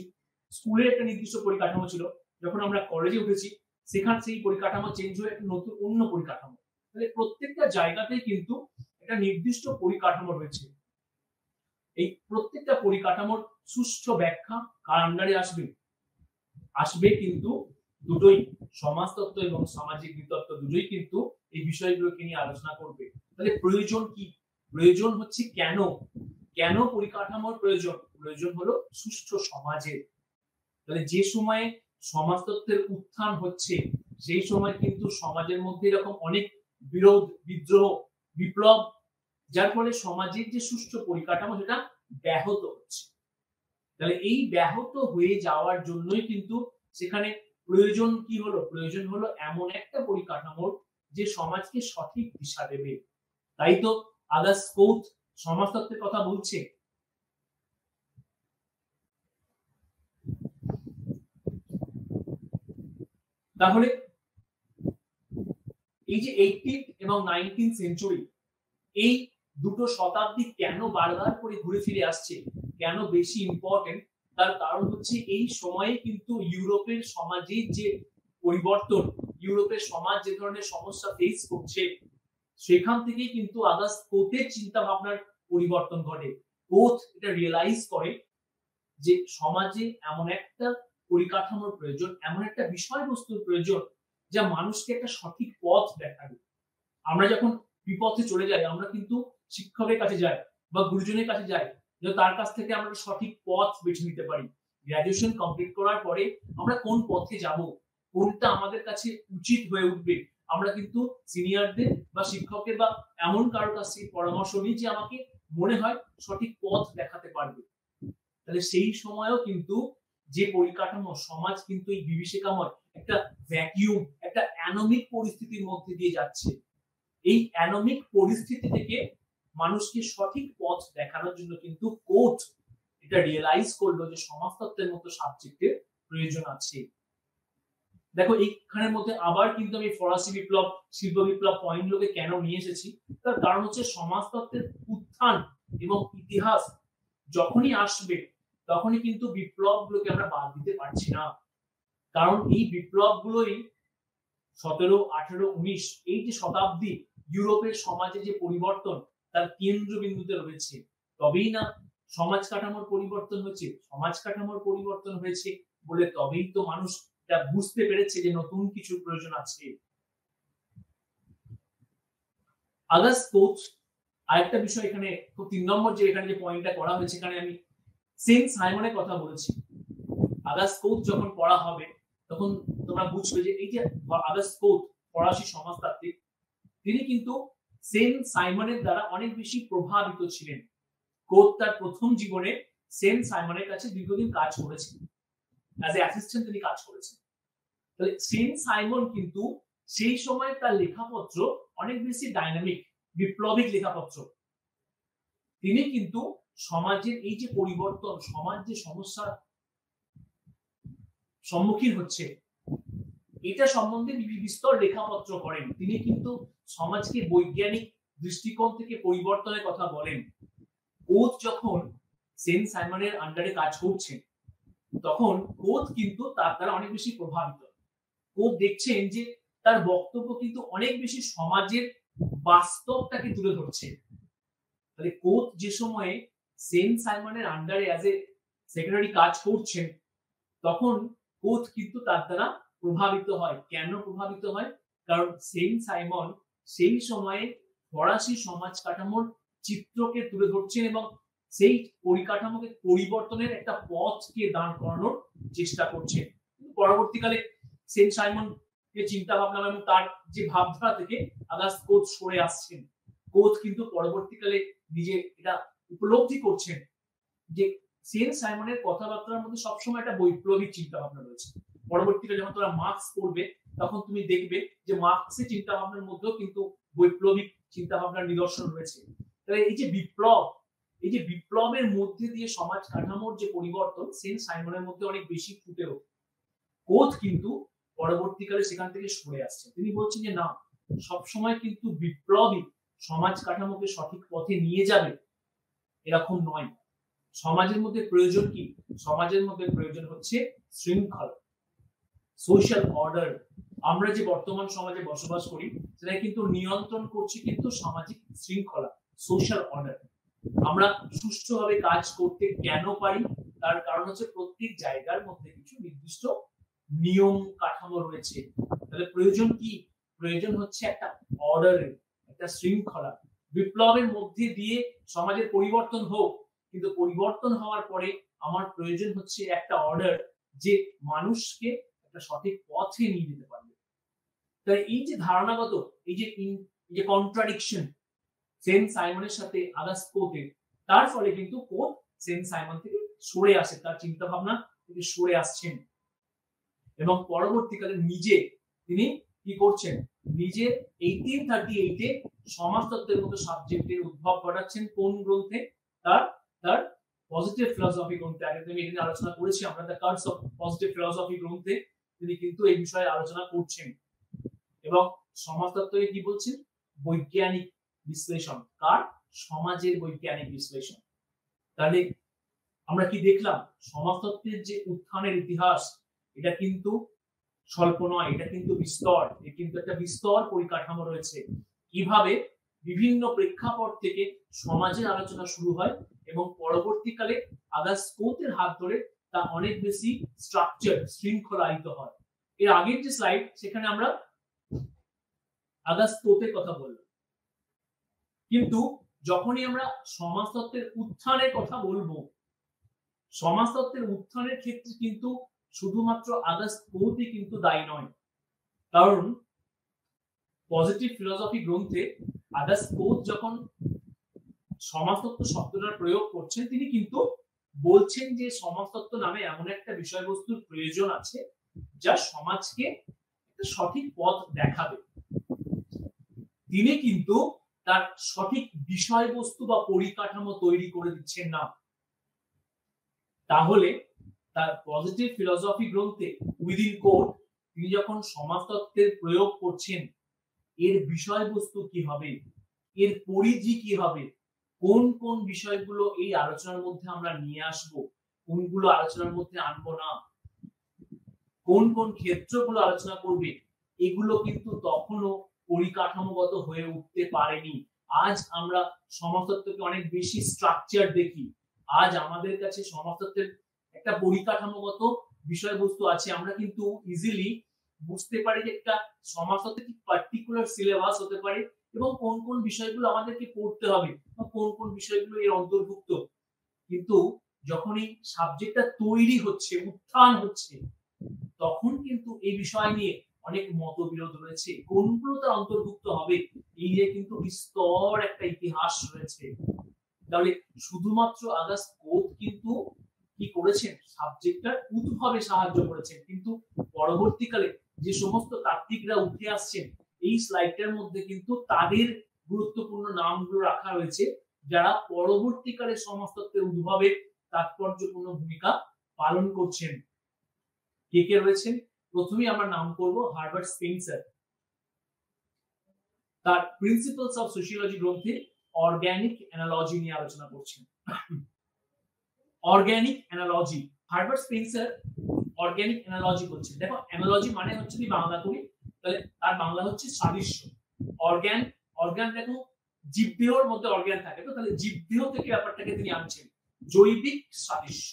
স্কুলের একটা নির্দিষ্ট পরিকাঠামো ছিল, যখন আমরা কলেজে উঠেছি সেখানে সেই পরিকাঠামো চেঞ্জ হয়ে একটা নতুন অন্য পরিকাঠামো। তাহলে প্রত্যেকটা জায়গাতেই কিন্তু একটা নির্দিষ্ট পরিকাঠামো রয়েছে। এই প্রত্যেকটা পরিকাঠামোর সুষ্ঠু ব্যাখ্যা কার আন্ডারে আসবে? আসবে কিন্তু দুটোই, সমাজতত্ত্ব এবং সামাজিক নৃতত্ত্ব দুটোই কিন্তু এই বিষয়গুলোকে নিয়ে আলোচনা করবে। তাহলে প্রয়োজন কি? প্রয়োজন হচ্ছে কেন? কেন পরিকাঠামোর প্রয়োজন? প্রয়োজন হলো সুষ্ঠু সমাজের। তাহলে যে সময়ে সমাজতত্ত্বের উত্থান হচ্ছে সেই সময় কিন্তু সমাজের মধ্যে এরকম অনেক বিরোধ, বিদ্রোহ, বিপ্লব, যার ফলে সমাজের যে সুষ্ঠু পরিকাঠামো সেটা ব্যাহত হচ্ছে। তাহলে এই ব্যাহত হয়ে যাওয়ার জন্যই কিন্তু সেখানে প্রয়োজন কি হলো? প্রয়োজন হলো এমন একটা পরিকাঠামোর যে সমাজকে সঠিক দিশা দেবে। তাই তো আগাস কোথ সমাজতত্ত্বের কথা বলছে। তাহলে এই যে 18th এবং 19th সেঞ্চুরি, এই দুটো শতাব্দী কেন বারবার করে ঘুরে ফিরে আসছে, কেন বেশি ইম্পর্টেন্ট, তার কারণ হচ্ছে এই সময়ে কিন্তু ইউরোপের সমাজের যে পরিবর্তন, ইউরোপের সমাজ যে ধরনের সমস্যা ফেস করছে, সেখান থেকেই কিন্তু আগাস কোথের চিন্তা ভাবনার পরিবর্তন ঘটে। কোথ এটা রিয়েলাইজ করে যে সমাজে এমন একটা পরিকাঠামোর প্রয়োজন, এমন একটা বিষয়বস্তুর প্রয়োজন যা মানুষকে একটা সঠিক পথ দেখাবে। আমরা যখন বিপথে চলে যাই, আমরা কিন্তু শিক্ষকের কাছে যাই বা গুরুজনের কাছে যাই, যে তার কাছ থেকে আমরা সঠিক পথ বেছে নিতে পারি। গ্র্যাজুয়েশন কমপ্লিট করার পরে আমরা কোন পথে যাব, কোনটা আমাদের কাছে উচিত হয়ে উঠবে, আমরা কিন্তু সিনিয়রদের বা শিক্ষকের বা এমন কারোর কাছ থেকে পরামর্শ নিই যে আমাকে মনে হয় সঠিক পথ দেখাতে পারবে। তাহলে সেই সময়ও কিন্তু যে পরিকাঠামো, সমাজ কিন্তু এই বিভীষিকাময় একটা ভ্যাকিউম, একটা অ্যানোমিক পরিস্থিতির মধ্যে দিয়ে যাচ্ছে। এই অ্যানোমিক পরিস্থিতি থেকে মানুষকে সঠিক পথ দেখানোর জন্য কিন্তু কোথ এটা রিয়েলাইজ করলো যে সমাজতত্ত্বের মতো সাবজেক্টের প্রয়োজন আছে। দেখো এইখানের মধ্যে আবার কিন্তু আমি ফরাসি বিপ্লব, শিল্প বিপ্লব পয়েন্টগুলোকে কেন নিয়ে এসেছি, তার কারণ হচ্ছে সমাজতত্ত্বের উত্থান এবং ইতিহাস যখনই আসবে তখনই কিন্তু বিপ্লবগুলোকে আমরা বাদ দিতে পারছি না। কারণ এই বিপ্লবগুলোই 17, 18, 19 এই যে শতাব্দী ইউরোপের সমাজে যে পরিবর্তন, তার কেন্দ্রবিন্দুতে রয়েছে, তবেই না সমাজ কাঠামোর পরিবর্তন হয়েছে। সমাজ কাঠামোর পরিবর্তন হয়েছে বলে তবেই তো মানুষ এটা বুঝতে পেরেছে যে নতুন কিছু প্রয়োজন আছে। আগাস্ট কোচ আরেকটা বিষয় এখানে 3 নম্বর যে এখানে যে পয়েন্টটা করা হয়েছে, এখানে আমি সেন্ট সাইমনের কথা বলেছি। আগাস্ট কোচ যখন পড়া হবে তখন তোমরা বুঝবে যে এই যে আগাস্ট কোচ ফরাসি সমাজতাত্ত্বিক, তিনি কিন্তু সেন্ট সাইমনের দ্বারা অনেক বেশি প্রভাবিত ছিলেন। কোচ তার প্রথম জীবনে সেন্ট সাইমনের কাছে দীর্ঘদিন কাজ করেছেন, অ্যাজ এ অ্যাসিস্ট্যান্ট তিনি কাজ করেছেন। তাহলে সেন্ট সাইমন কিন্তু সেই সময় তার লেখাপত্র অনেক বেশি ডাইনামিক, বিপ্লবিক লেখাপত্র। তিনি কিন্তু সমাজের এই যে পরিবর্তন, সমাজ যে সমস্যার সম্মুখীন হচ্ছে, এটা সম্বন্ধে বিস্তর লেখাপত্র করেন। তিনি কিন্তু সমাজকে বৈজ্ঞানিক দৃষ্টিকোণ থেকে পরিবর্তনের কথা বলেন। কোচ যখন সেন্ট সাইমনের আন্ডারে কাজ করছেন, তখন কোচ কিন্তু তার দ্বারা অনেক বেশি প্রভাবিত। কোচ দেখছেন যে তার বক্তব্য কিন্তু অনেক বেশি সমাজের বাস্তবটাকে তুলে ধরছে। তাহলে কোচ যে সময়ে সেন্ট সাইমনের আন্ডারে অ্যাজ এ সেক্রেটারি কাজ করছেন, তখন কোচ কিন্তু তার দ্বারা প্রভাবিত হয়। কেন প্রভাবিত হয়? কারণ সেন্ট সাইমন সেই সময়ে ফরাসি সমাজ কাঠামোর চিত্রকে তুলে ধরছেন এবং সেই পরিকাঠামোকে পরিবর্তনের একটা পথকে দান করানোর চেষ্টা করছেন। পরবর্তীকালে সেন্ট সাইমন চিন্তা ভাবনা এবং তার যে ভাবধারা থেকে আগাস্ট কোচ সরে আসছেন। কোচ কিন্তু পরবর্তীকালে নিজে এটা উপলব্ধি করছেন যে সেন্ট সাইমনের কথাবার্তার মধ্যে সবসময় একটা বৈপ্লবিক চিন্তা ভাবনা রয়েছে। পরবর্তীকালে যখন তোমরা মার্কস পড়বে, তখন তুমি দেখবে যে মার্কসের চিন্তা ভাবনার মধ্যেও কিন্তু বৈপ্লবিক চিন্তা ভাবনার নিদর্শন রয়েছে। তাহলে এই যে বিপ্লব, এই যে বিপ্লবের মধ্যে দিয়ে সমাজ কাঠামোর যে পরিবর্তন, সেন্ট সাইমনের মধ্যে অনেক বেশি ফুটে ওঠে। কোচ কিন্তু পরবর্তীকালে সেখান থেকে সরে আসছে। তিনি বলছেন যে না, সবসময় কিন্তু বিপ্লবী সমাজ কাঠামোকে সঠিক পথে নিয়ে যাবে এরকম নয়। সমাজের মধ্যে প্রয়োজন কি? সমাজের মধ্যে প্রয়োজন হচ্ছে শৃঙ্খলা, সোশ্যাল অর্ডার। আমরা যে বর্তমান সমাজে বসবাস করি, সেটা কিন্তু নিয়ন্ত্রণ করছে কিন্তু সামাজিক শৃঙ্খলা, সোশ্যাল অর্ডার। আমরা সুষ্ঠুভাবে কাজ করতে কেন পারি? তার কারণ হচ্ছে প্রত্যেক জায়গার মধ্যে কিছু নির্দিষ্ট নিয়ম কাঠামো রয়েছে। তাহলে প্রয়োজন কি? প্রয়োজন হচ্ছে একটা অর্ডারের, একটা শৃঙ্খলা। বিপ্লবের মধ্যে দিয়ে সমাজের পরিবর্তন হোক, কিন্তু পরিবর্তন হওয়ার পরে আমার প্রয়োজন হচ্ছে একটা অর্ডার, যে মানুষকে একটা সঠিক পথে নিয়ে যেতে পারবে। তাই এই যে ধারণাগত এই যে কন্ট্রাডিকশন সেন্ট সাইমনের সাথে আগাস্ট কোচের, তার ফলে কিন্তু কোচ সেন্ট সাইমন থেকে সরে আসে, তার চিন্তা ভাবনা থেকে সরে আসছেন এবং পরবর্তীকালে নিজে তিনি কি করছেন? নিজে 1838-এ সমাজতত্ত্বের মতো সাবজেক্টের উদ্ভব ঘটাচ্ছেন। কোন গ্রন্থে? তার পজিটিভ ফিলসফি গ্রন্থে। আগে আমি এখানে আলোচনা করেছি আমরা, the course of positive philosophy গ্রন্থে তিনি কিন্তু এই বিষয়ে আলোচনা করছেন এবং সমাজতত্ত্বকে কি বলছেন? বৈজ্ঞানিক বিশ্লেষণ। কার? সমাজের বৈজ্ঞানিক বিশ্লেষণ। তাহলে আমরা কি দেখলাম? সমাজতত্ত্বের যে উত্থানের ইতিহাস, এটা কিন্তু স্বল্প নয়, এটা কিন্তু বিস্তর। এর কিন্তু একটা বিস্তর পরিকাঠামো রয়েছে। কিভাবে বিভিন্ন প্রেক্ষাপট থেকে সমাজের আলোচনা শুরু হয় এবং পরবর্তীকালে আগাস্ট কোচের হাত ধরে তা অনেক বেশি স্ট্রাকচার, শৃঙ্খলায়িত হয়। এর আগের যে স্লাইড, সেখানে আমরা আগাস্ট কোচের কথা বললাম, কিন্তু যখনই আমরা সমাজতত্ত্বের উত্থানের কথা বলবো, সমাজতত্ত্বের উত্থানের ক্ষেত্রে কিন্তু শুধুমাত্র আগাস্ট কোচই কিন্তু দায়ী নয়। কারণ পজিটিভ ফিলসফি গ্রন্থে আগাস্ট কোচ যখন সমাজতত্ত্ব শব্দটার প্রয়োগ করছেন, তিনি কিন্তু বলছেন যে সমাজতত্ত্ব নামে এমন একটা বিষয়বস্তুর প্রয়োজন আছে যা সমাজকে একটা সঠিক পথ দেখাবে। তিনি কিন্তু তার সঠিক বিষয়বস্তু বা পরিকাঠামো তৈরি করে দিচ্ছেন না। তাহলে তার পজিটিভ ফিলসফি গ্রন্থে উইদিন কোড তিনি যখন সমাজতত্ত্বের প্রয়োগ করছেন, এর বিষয়বস্তু কি হবে, এর পরিধি কি হবে, কোন কোন বিষয়গুলো এই আলোচনার মধ্যে আমরা নিয়ে আসব, কোনগুলো আলোচনার মধ্যে আনবো না, কোন কোন ক্ষেত্রগুলো আলোচনা করবে, এগুলো কিন্তু তখনও পরিকাঠামোগত হয়ে উঠতে পারেনি। আজ আমরা সমাজতত্ত্বকে অনেক বেশি স্ট্রাকচার দেখি। আজ আমাদের কাছে সমাজতত্ত্বের একটা পরিকাঠামোগত বিষয়বস্তু আছে, আমরা কিন্তু ইজিলি বুঝতে পারি যে একটা সমাজতত্ত্বের কি পার্টিকুলার সিলেবাস হতে পারে এবং কোন কোন বিষয়গুলো আমাদেরকে পড়তে হবে বা কোন কোন বিষয়গুলো এর অন্তর্ভুক্ত। কিন্তু যখন এই সাবজেক্টটা তৈরি হচ্ছে, উত্থান হচ্ছে, তখন কিন্তু এই বিষয় নিয়ে অনেক মতবিরোধ রয়েছে, কোনগুলো তার অন্তর্ভুক্ত হবে এই নিয়ে কিন্তু বিস্তর একটা ইতিহাস রয়েছে। তাহলে শুধুমাত্র আগস্ট কোত কিন্তু কি করেছেন, সাবজেক্টটার উদ্ভবে সাহায্য করেছেন, কিন্তু পরবর্তীকালে যে সমস্ত তাত্ত্বিকরা উঠে আসছেন এই স্লাইডটার মধ্যে কিন্তু তাদের গুরুত্বপূর্ণ নামগুলো রাখা রয়েছে, যারা পরবর্তীকালে সমাজতত্ত্বের উদ্ভবে তাৎপর্যপূর্ণ ভূমিকা পালন করছেন। কে কে রয়েছেন? প্রথমেই আমরা নাম করব হার্বার্ট স্পেন্সার। তার প্রিন্সিপালস অফ সোশিওলজি গ্রন্থে অর্গানিক অ্যানালজি নিয়ে আলোচনা করছেন। Organic analogy, Herbert Spencer organic analogy বলছেন। দেখো অ্যানালজি মানে হচ্ছে কি বাংলা করি, তাহলে তার বাংলা হচ্ছে সাদৃশ্য। অর্গান, অর্গান দেখো জীবদেহের মধ্যে অর্গান থাকে, তো তাহলে জীবদেহ থেকে ব্যাপারটাকে তিনি আনছেন জৈবিক সাদৃশ্য।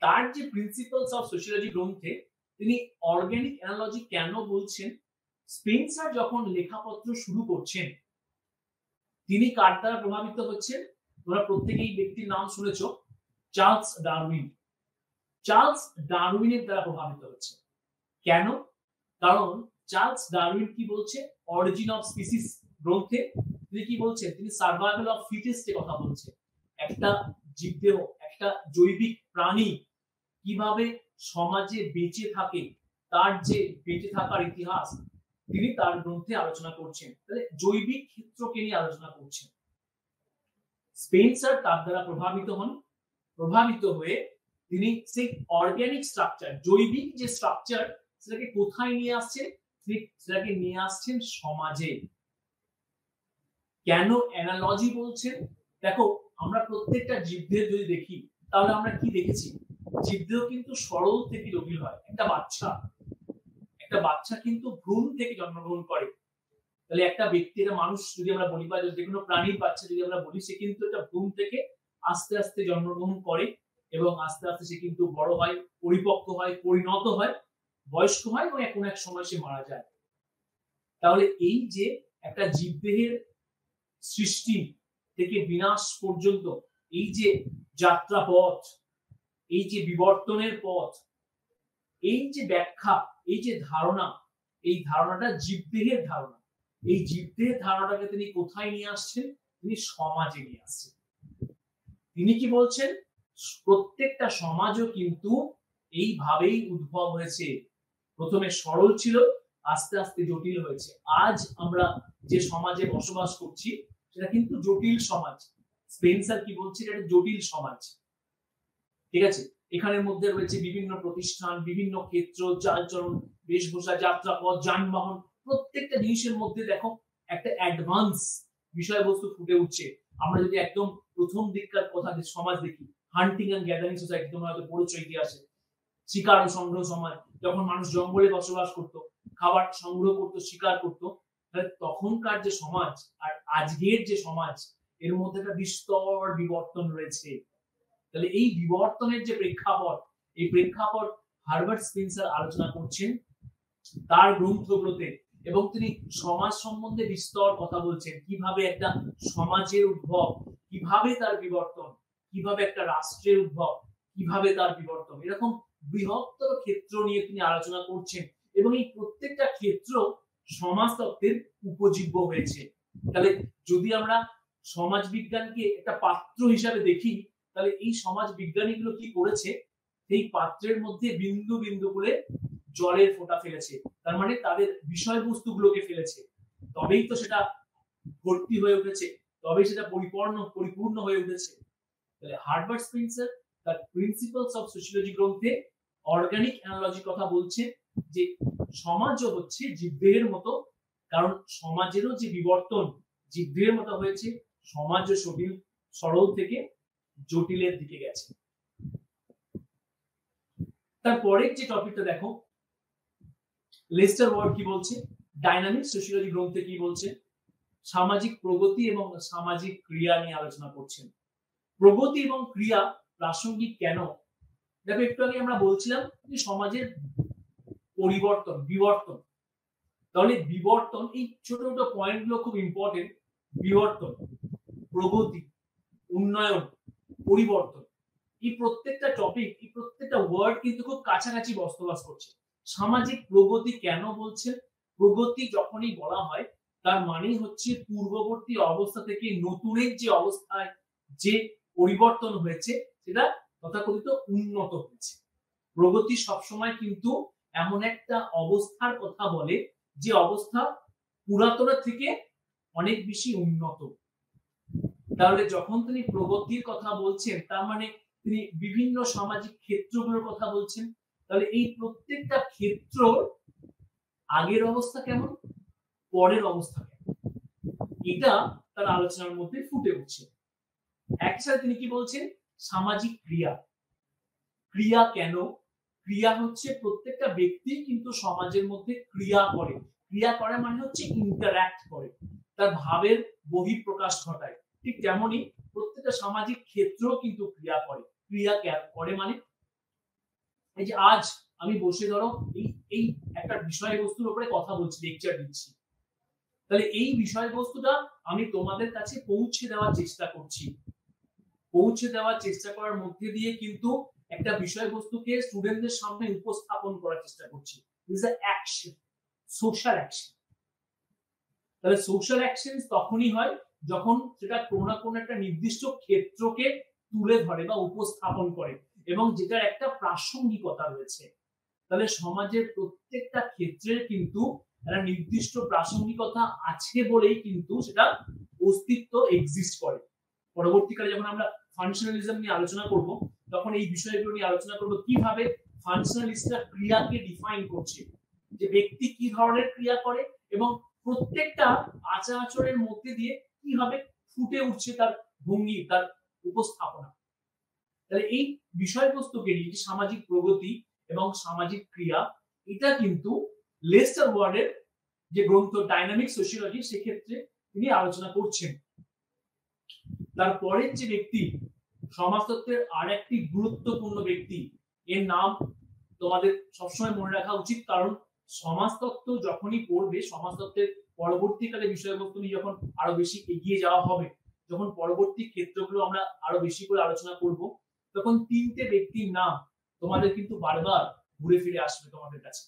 তার যে প্রিন্সিপালস অফ সোশিওলজি গ্রন্থে তিনি অর্গানিক অ্যানালজি কেন বলছেন, স্পেন্সার যখন লেখাপত্র শুরু করছেন তিনি কার দ্বারা প্রভাবিত হচ্ছেন? তোমরা প্রত্যেকেই ব্যক্তির নাম শুনেছো, চার্লস ডারউইন। চার্লস ডারউইনের দ্বারা প্রভাবিত হচ্ছে। কেন? কারণ চার্লস ডারউইন কি বলছে, অরিজিন অফ স্পিসিস গ্রন্থে তিনি কি বলছেন, তিনি সার্ভাইভাল অফ ফিটেস্ট এর কথা বলছেন। একটা জীবদেহ, একটা জৈবিক প্রাণী কিভাবে সমাজে বেঁচে থাকে, তার যে বেঁচে থাকার ইতিহাস তিনি তার গ্রন্থে আলোচনা করছেন। তাহলে জৈবিক ক্ষেত্রকে নিয়ে আলোচনা করছেন। স্পেন্সার তার দ্বারা প্রভাবিত হন, প্রভাবিত হয়ে তিনি সেই অর্গানিক স্ট্রাকচার, জৈবিক যে স্ট্রাকচার, সেটাকে কোথায় নিয়ে আসছেন? সেটাকে নিয়ে আসছেন সমাজে। কেন অ্যানালজি বলছেন? দেখো আমরা প্রত্যেকটা জীবদেহ যদি দেখি তাহলে আমরা কি দেখেছি, জীবদেহ কিন্তু সরল থেকে জটিল হয়। একটা বাচ্চা কিন্তু ভ্রূণ থেকে জন্মগ্রহণ করে। তাহলে একটা ব্যক্তি, একটা মানুষ যদি আমরা বলি বা যে কোনো প্রাণীর বাচ্চা যদি আমরা বলি, সে কিন্তু একটা ভ্রূণ থেকে আস্তে আস্তে জন্মগ্রহণ করে এবং আস্তে আস্তে সে কিন্তু বড় হয়, পরিপক্ক হয়, পরিণত হয়, বয়স্ক হয় এবং কোনো এক সময় সে মারা যায়। তাহলে এই যে একটা জীবদেহের সৃষ্টি থেকে বিনাশ পর্যন্ত এই যে যাত্রা পথ, এই যে বিবর্তনের পথ, এই যে ব্যাখ্যা, এই যে ধারণা, এই ধারণাটা জীবদেহের ধারণা। এই জীবদেহের ধারণাটাকে তিনি কোথায় নিয়ে আসছেন? তিনি সমাজে নিয়ে আসছেন। তিনি কি বলছেন, প্রত্যেকটা সমাজও কিন্তু এইভাবেই উদ্ভব হয়েছে। প্রথমে সরল ছিল, আস্তে আস্তে জটিল হয়েছে। আজ আমরা যে সমাজে বসবাস করছি সেটা কিন্তু জটিল সমাজ। স্পেন্সার কি বলছে, এটা জটিল সমাজ। ঠিক আছে, এখানের মধ্যে রয়েছে বিভিন্ন প্রতিষ্ঠান, বিভিন্ন ক্ষেত্র, চালচলন, বেশভূষা, যাত্রাপথ, যানবাহন, প্রত্যেকটা জিনিসের মধ্যে দেখো একটা অ্যাডভান্স বিষয়বস্তু ফুটে উঠছে। আমরা যদি একদম প্রথম দিককার কথা সমাজ দেখি, হান্টিং এন্ড গ্যাদারিং সোসাইটি, তোমরা হয়তো পড়েছো ইতিহাসে, শিকার ও সংগ্রহ সমাজ, যখন মানুষ জঙ্গলে বসবাস করত, খাবার সংগ্রহ করত, শিকার করত, তখনকার যে সমাজ আর আজকের যে সমাজ, এর মধ্যে একটা বিস্তর বিবর্তন রয়েছে। তাহলে এই বিবর্তনের যে প্রেক্ষাপট, এই প্রেক্ষাপট হার্বার্ট স্পেন্সার আলোচনা করছেন তার গ্রন্থগুলোতে, এবং তিনি সমাজ সম্বন্ধে বিস্তর কথা বলছেন। কিভাবে একটা সমাজের উদ্ভব, কিভাবে তার বিবর্তন, কিভাবে একটা রাষ্ট্রের উদ্ভব, কিভাবে তার বিবর্তন, এরকম বৃহত্তর ক্ষেত্র নিয়ে তিনি আলোচনা করছেন। এবং এই প্রত্যেকটা ক্ষেত্র সমাজতত্ত্বের উপজীব্য হয়েছে। তাহলে যদি আমরা সমাজ বিজ্ঞানকে একটা পাত্র হিসাবে দেখি, তাহলে এই সমাজ বিজ্ঞানীগুলো কি করেছে, এই পাত্রের মধ্যে বিন্দু বিন্দু করে জলের ফোঁটা ফেলেছে। তার মানে তাদের বিষয়বস্তুগুলোকে ফেলেছে, তবেই তো সেটা ভর্তি হয়ে উঠেছে, তবেই সেটা পরিপূর্ণ হয়ে উঠেছে। তাহলে হার্বার্ট স্পেন্সার তার প্রিন্সিপালস অফ সোশিওলজি গ্রন্থে অর্গানিক অ্যানালজি কথা বলছে যে সমাজও হচ্ছে জীবদেহের মতো, কারণ সমাজেরও যে বিবর্তন জীবদেহের মতো হয়েছে, সমাজও সরল থেকে জটিলের দিকে গেছে। তারপরে যে টপিকটা দেখো, লেস্টার ওয়ার্ড কি বলছে, ডাইনামিক সোশিওলজি গ্রন্থে কি বলছে, সামাজিক প্রগতি এবং সামাজিক ক্রিয়া নিয়ে আলোচনা করছেন। প্রগতি এবং ক্রিয়া প্রাসঙ্গিক কেন? দেখো, একটু আগে আমরা বলছিলাম যে সমাজের পরিবর্তন, বিবর্তন। তাহলে বিবর্তন, এই ছোট ছোট পয়েন্টগুলো খুব ইম্পর্টেন্ট। বিবর্তন, প্রগতি, উন্নয়ন, পরিবর্তন, এই প্রত্যেকটা টপিক, এই প্রত্যেকটা ওয়ার্ড কিন্তু খুব কাছাকাছি বসবাস করছে। সামাজিক প্রগতি কেন বলছেন? প্রগতি যখনই বলা হয় তার মানে হচ্ছে পূর্ববর্তী অবস্থা থেকে নতুনের যে অবস্থায় যে পরিবর্তন হয়েছে সেটা তথাকথিত উন্নত হয়েছে। প্রগতি সবসময় কিন্তু এমন একটা অবস্থার কথা বলে যে অবস্থা পুরাতনের থেকে অনেক বেশি উন্নত। তাহলে যখন তিনি প্রগতির কথা বলছেন তার মানে তিনি বিভিন্ন সামাজিক ক্ষেত্রগুলোর কথা বলছেন। তাহলে এই প্রত্যেকটা ক্ষেত্র আগের অবস্থা কেমন, পরের অবস্থা কেমন, এটা তার আলোচনার মধ্যে ফুটে উঠছে। একসাথে তিনি কি বলছেন? সামাজিক ক্রিয়া। ক্রিয়া কেন? ক্রিয়া হচ্ছে প্রত্যেকটা ব্যক্তি কিন্তু সমাজের মধ্যে ক্রিয়া করে। ক্রিয়া করে মানে হচ্ছে ইন্টারঅ্যাক্ট করে, তার ভাবের বহিঃপ্রকাশ ঘটায়। ঠিক তেমনি প্রত্যেকটা সামাজিক ক্ষেত্র কিন্তু ক্রিয়া করে। ক্রিয়া করে মানে এই যে আজ আমি বসে ধরো এই একটা বিষয়বস্তুর উপরে কথা বলছি, লেকচার দিচ্ছি, তাহলে এই বিষয়বস্তুটা আমি তোমাদের কাছে পৌঁছে দেওয়ার চেষ্টা করছি। পৌঁছে দেওয়ার চেষ্টা করার মধ্যে দিয়ে কিন্তু একটা বিষয়বস্তুকে স্টুডেন্টদের সামনে উপস্থাপন করার চেষ্টা করছি। This is action, social action. তাহলে সোশ্যাল অ্যাকশন তখনই হয় যখন সেটা কোনো না কোনো একটা নির্দিষ্ট ক্ষেত্রকে তুলে ধরে বা উপস্থাপন করে এবং যেটার একটা প্রাসঙ্গিকতা রয়েছে। তাহলে সমাজের প্রত্যেকটা ক্ষেত্রের কিন্তু একটা নির্দিষ্ট প্রাসঙ্গিকতা আছে বলেই কিন্তু সেটা অস্তিত্ব এক্সিস্ট করে। পরবর্তীকালে যখন আমরা ফাংশনালিজম নিয়ে আলোচনা করব তখন এই বিষয়গুলো নিয়ে আলোচনা করব, কিভাবে ফাংশনালিস্টরা ক্রিয়াকে ডিফাইন করছে, যে ব্যক্তি কি ধরনের ক্রিয়া করে এবং প্রত্যেকটা আচার আচরণের মধ্যে দিয়ে কিভাবে ফুটে উঠছে তার ভঙ্গি, তার উপস্থাপনা। তাহলে এই বিষয়বস্তুকে নিয়ে সামাজিক প্রগতি এবং সামাজিক ক্রিয়া, এটা কিন্তু লেস্টার ওয়ার্ডের যে গ্রন্থ ডাইনামিক সোশিয়োলজি সেক্ষেত্রে তিনি আলোচনা করছেন। তারপরের যে ব্যক্তি সমাজতত্ত্বের আর একটি গুরুত্বপূর্ণ ব্যক্তি, এর নাম তোমাদের সবসময় মনে রাখা উচিত, কারণ সমাজতত্ত্ব যখনই পড়বে, সমাজতত্ত্বের পরবর্তীকালে বিষয়বস্তু নিয়ে যখন আরো বেশি এগিয়ে যাওয়া হবে, যখন পরবর্তী ক্ষেত্রগুলো আমরা আরো বেশি করে আলোচনা করব, তখন তিনটে ব্যক্তির নাম তোমাদের কিন্তু বারবার ঘুরে ফিরে আসবে তোমাদের কাছে।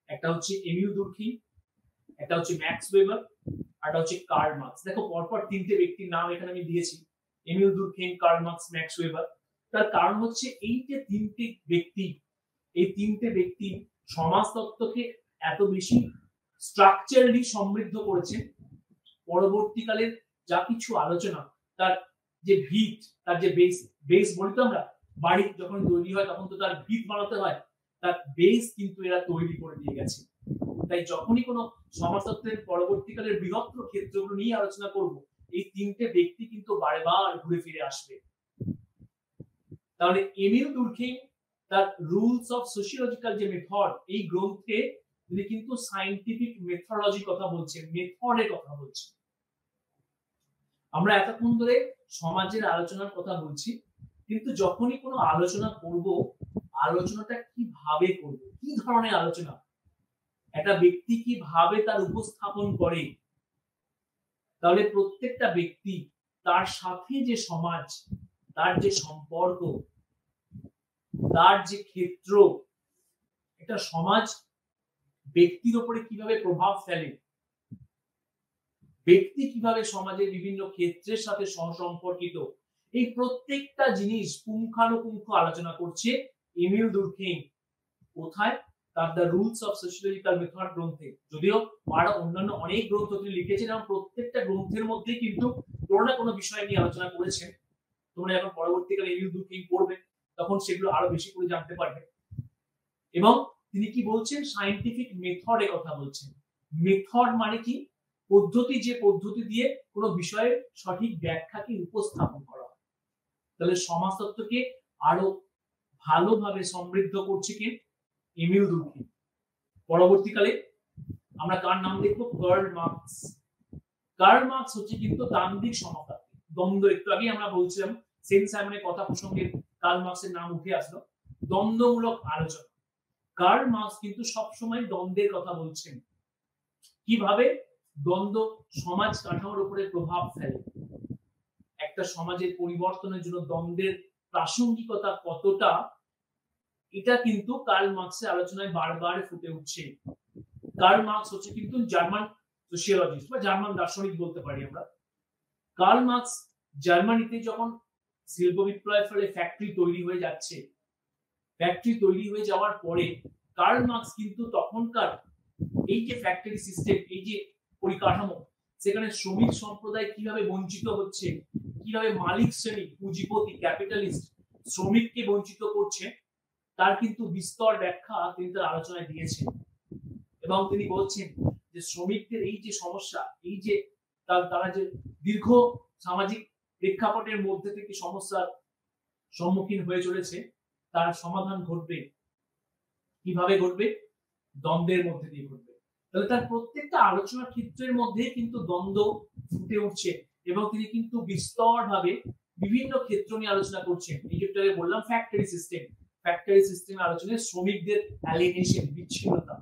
একটা হচ্ছে এমিল দুর্কিম, একটা হচ্ছে ম্যাক্স ওয়েবার, আর একটা হচ্ছে কার্ল মার্কস। দেখো পরপর তিনটে ব্যক্তির নাম এখানে আমি দিয়েছি, Emile Durkheim, Karl Marx, Max Weber. তার কারণ হচ্ছে এই যে তিনটে ব্যক্তি, এই তিনটে ব্যক্তি সমাজতত্ত্বকে এত বেশি স্ট্রাকচারালি সমৃদ্ধ করেছেন, পরবর্তীকালের যা কিছু আলোচনা, তার যে ভিত, তার যে বেস বলি তো আমরা, বাড়ি যখন তৈরি হয় তখন তো তার ভিত বানাতে হয়, তার বেস কিন্তু এরা তৈরি করে দিয়ে গেছে। তাই যখনই কোনো সমাজতত্ত্বের পরবর্তীকালের বৃহত্তর ক্ষেত্রগুলো নিয়ে আলোচনা করব, এই তিনটে ব্যক্তি কিন্তু বারবার ঘুরে ফিরে আসবে। তাহলে এমিল দুর্কিম তার রুলস অফ সোশিওলজিক্যাল যে মেথড, এই গ্রন্থে তিনি কিন্তু সায়েন্টিফিক মেথোডলজির কথা বলছেন, মেথডের কথা বলছেন। আমরা এতক্ষণ ধরে সমাজের আলোচনার কথা বলছি, কিন্তু যখনই কোনো আলোচনা করব, আলোচনাটা কিভাবে করব, কি ধরনের আলোচনা, একটা ব্যক্তি কিভাবে তার উপস্থাপন করে, তাহলে প্রত্যেকটা ব্যক্তি তার সাথে যে সমাজ, তার যে সম্পর্ক, তার যে ক্ষেত্র, একটা সমাজ ব্যক্তির উপরে কিভাবে প্রভাব ফেলে, ব্যক্তি কিভাবে সমাজের বিভিন্ন ক্ষেত্রের সাথে সহসম্পর্কিত, এই প্রত্যেকটা জিনিস পুঙ্খানুপুঙ্খ আলোচনা করছে এমিল দুর্কিম। কোথায়? তার the rules of sociological method গ্রন্থে। যদিও আরো অন্যান্য অনেক গ্রন্থ তিনি লিখেছেন এবং প্রত্যেকটা গ্রন্থের মধ্যে কিন্তু কোনো না কোনো বিষয় নিয়ে আলোচনা করেছেন। তোমরা যখন পরবর্তীকালে এমিল দুর্কিম পড়বে তখন সেগুলো আরো বেশি করে জানতে পারবে। এবং তিনি কি বলছেন? সায়েন্টিফিক মেথডের কথা বলছেন। মেথড মানে কি? পদ্ধতি, যে পদ্ধতি দিয়ে কোনো বিষয়ের সঠিক ব্যাখ্যাকে উপস্থাপন করা হয়। তাহলে সমাজতত্ত্বকে আরো ভালোভাবে সমৃদ্ধ করছে কে? এমিল দুর্কিম। পরবর্তীকালে আমরা কার নাম দেখবো? Karl Marx. কার্ল মার্কস হচ্ছে কিন্তু দ্বন্দ্বিক সমাজতাত্ত্বিক। দ্বন্দ্ব, একটু আগে আমরা বলছিলাম সেন্ট সাইমনের কথা প্রসঙ্গে কার্ল মার্কসের নাম উঠে আসলো। দ্বন্দ্বমূলক আলোচনা। কার্ল মার্কস কিন্তু সবসময় দ্বন্দ্বের কথা বলছেন। কিভাবে দ্বন্দ্ব সমাজ কাঠামোর উপরে প্রভাব ফেলে, একটা সমাজের পরিবর্তনের জন্য দ্বন্দ্বের প্রাসঙ্গিকতা কতটা, এটা কিন্তু কার্ল মার্কসের আলোচনায় বারবার ফুটে উঠছে। কার্ল মার্কস হচ্ছে কিন্তু জার্মান সোশিয়োলজিস্ট বা জার্মান দার্শনিক বলতে পারি আমরা। কার্ল মার্কস জার্মানিতে যখন শিল্প বিপ্লবের ফলে ফ্যাক্টরি তৈরি হয়ে যাচ্ছে, ফ্যাক্টরি তৈরি হয়ে যাওয়ার পরে কার্ল মার্কস কিন্তু তখনকার এই যে ফ্যাক্টরি সিস্টেম, এই যে পরিকাঠামো, সেখানে শ্রমিক সম্প্রদায় কিভাবে বঞ্চিত হচ্ছে, কিভাবে মালিক শ্রেণী, পুঁজিপতি, ক্যাপিটালিস্ট শ্রমিককে বঞ্চিত করছে, তার কিন্তু বিস্তর ব্যাখ্যা তিনি তার আলোচনায় দিয়েছেন। এবং তিনি বলছেন যে শ্রমিকদের এই যে সমস্যা, এই যে তারা যে দীর্ঘ সামাজিক প্রেক্ষাপটের মধ্যে থেকে সমস্যার সম্মুখীন হয়ে চলেছে, তার সমাধান ঘটবে কিভাবে? ঘটবে দ্বন্দ্বের মধ্যে দিয়ে ঘটবে। তাহলে তার প্রত্যেকটা আলোচনার ক্ষেত্রের মধ্যে কিন্তু দ্বন্দ্ব ফুটে উঠছে এবং তিনি কিন্তু বিস্তর ভাবে বিভিন্ন ক্ষেত্র নিয়ে আলোচনা করছেন। এই যেটা বললাম ফ্যাক্টরি সিস্টেম, ফ্যাক্টরি সিস্টেমের আলোচনায় শ্রমিকদের অ্যালিয়েনেশন, বিচ্ছিন্নতা।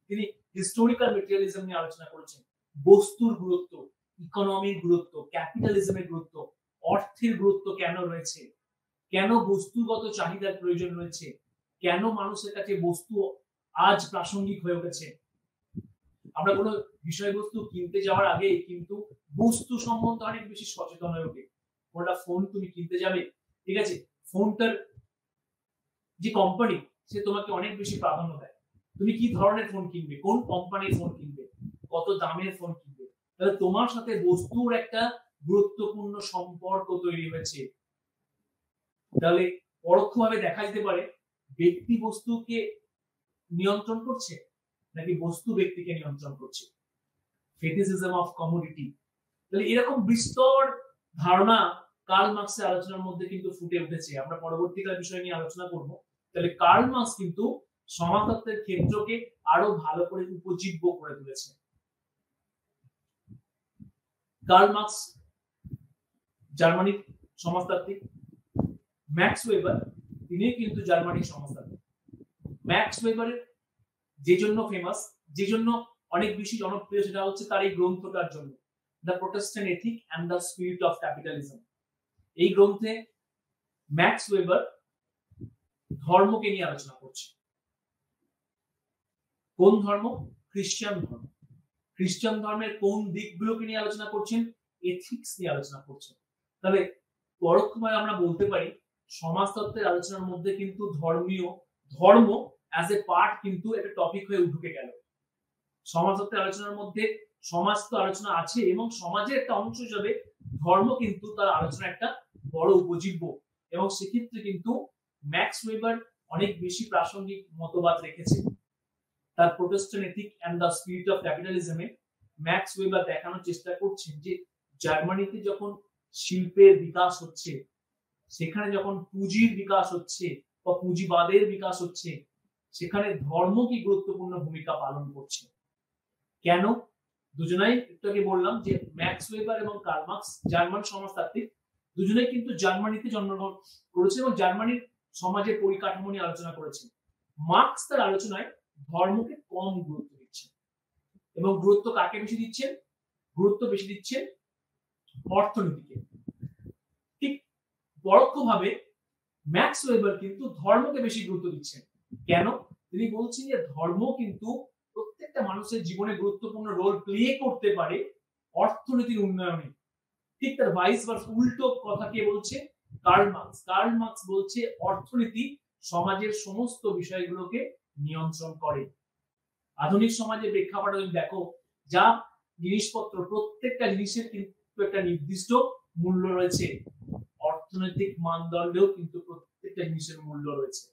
তিনি হিস্টোরিক্যাল মেটেরিয়ালিজম নিয়ে আলোচনা করেছেন, বস্তুর গুরুত্ব, ইকোনমির গুরুত্ব, ক্যাপিটালিজমের গুরুত্ব, অর্থের গুরুত্ব কেন রয়েছে, কেন বস্তুগত চাহিদার প্রয়োজন রয়েছে, কেন মানুষের কাছে বস্তু আজ প্রাসঙ্গিক হয়ে উঠেছে। আমরা কোনো বিষয়বস্তু কিনতে যাওয়ার আগে কিন্তু বস্তু সম্বন্ধে অনেক বেশি সচেতন হয়ে ওঠে। কোনটা ফোন তুমি কিনতে যাবে, ঠিক আছে, ফোনটার যে কোম্পানি সে তোমাকে অনেক বেশি প্রাধান্য দেয়। তুমি কি ধরনের ফোন কিনবে, কোন কোম্পানির ফোন কিনবে, কত দামের ফোন কিনবে, তাহলে তোমার সাথে বস্তুর একটা গুরুত্বপূর্ণ সম্পর্ক তৈরি হয়েছে। তাহলে পরোক্ষভাবে দেখা যেতে পারে ব্যক্তি বস্তুকে নিয়ন্ত্রণ করছে নাকি বস্তু ব্যক্তিকে নিয়ন্ত্রণ করছে, ফেটিসিজম অফ কমোডিটি। তাহলে এরকম বিস্তর ধারণা কার্ল মার্কসের আলোচনার মধ্যে কিন্তু ফুটে উঠেছে। আমরা পরবর্তীকালে বিষয় নিয়ে আলোচনা করব। তাহলে কার্ল মার্কস কিন্তু সমাজতত্ত্বের ক্ষেত্রকে আরো ভালো করে উপজীব্য করে তুলেছে। কার্ল মার্কস জার্মানির সমাজতাত্ত্বিক, ম্যাক্স ওয়েবার তিনি কিন্তু জার্মানির সমাজতাত্ত্বিক। ম্যাক্স ওয়েবারের যে জন্য ফেমাস, যে জন্য অনেক বেশি জনপ্রিয়, সেটা হচ্ছে তার এই গ্রন্থটার জন্য, the Protestant ethic and the spirit of capitalism. এই গ্রন্থে ম্যাক্স ওয়েবার ধর্মকে নিয়ে আলোচনা করছে। কোন ধর্ম? খ্রিস্টান ধর্ম। খ্রিস্টান ধর্মের কোন দিকগুলোকে নিয়ে আলোচনা করছেন? এথিক্স নিয়ে আলোচনা করছেন। তাহলে পরোক্ষভাবে আমরা বলতে পারি সমাজতত্ত্বের আলোচনার মধ্যে কিন্তু ধর্ম অ্যাজ এ পার্ট কিন্তু একটা টপিক হয়ে ঢুকে গেল। সমাজতত্ত্বের আলোচনার মধ্যে সমাজ তো আলোচনা আছে এবং সমাজের একটা অংশ হিসাবে ধর্ম কিন্তু তার আলোচনা একটা বড় উপজীব্য। এবং সেক্ষেত্রে কিন্তু ম্যাক্স ওয়েবার অনেক বেশি প্রাসঙ্গিক মতবাদ রেখেছে। তার protestant ethic and the spirit of ক্যাপিটালিজমে ম্যাক্স ওয়েবার দেখানোর চেষ্টা করছেন যে জার্মানিতে যখন শিল্পের বিকাশ হচ্ছে, সেখানে যখন পুঁজির বিকাশ হচ্ছে বা পুঁজিবাদের বিকাশ হচ্ছে, সেখানে ধর্ম কি গুরুত্বপূর্ণ ভূমিকা পালন করছে। কেন? দুজনাই একটু আগে বললাম যে ম্যাক্স ওয়েবার এবং কার্ল মার্কস জার্মান সমাজতাত্ত্বিক, দুজনেই কিন্তু জার্মানিতে জন্মগ্রহণ করেছে এবং জার্মানির সমাজের পরিকাঠামো নিয়ে আলোচনা করেছেন। মার্কস তার আলোচনায় ধর্মকে কম গুরুত্ব দিচ্ছেন এবং গুরুত্ব কাকে বেশি দিচ্ছেন? গুরুত্ব বেশি দিচ্ছেন অর্থনীতিকে। ঠিক পরোক্ষভাবে ম্যাক্স ওয়েবার কিন্তু ধর্মকে বেশি গুরুত্ব দিচ্ছেন। কেন? তিনি বলছেন যে ধর্ম কিন্তু প্রত্যেকটা মানুষের জীবনে গুরুত্বপূর্ণ রোল প্লে করতে পারে অর্থনীতির উন্নয়নে। ঠিক তার ভাইস ভার্সা, উল্টো কথা কে বলছে? Karl Marx. কার্ল মার্কস বলছে অর্থনীতি সমাজের সমস্ত বিষয়গুলোকে নিয়ন্ত্রণ করে। আধুনিক সমাজের প্রেক্ষাপটে যদি দেখো, যা জিনিসপত্র, প্রত্যেকটা জিনিসের কিন্তু একটা নির্দিষ্ট মূল্য রয়েছে। অর্থনৈতিক মানদণ্ডেও কিন্তু প্রত্যেকটা জিনিসের মূল্য রয়েছে।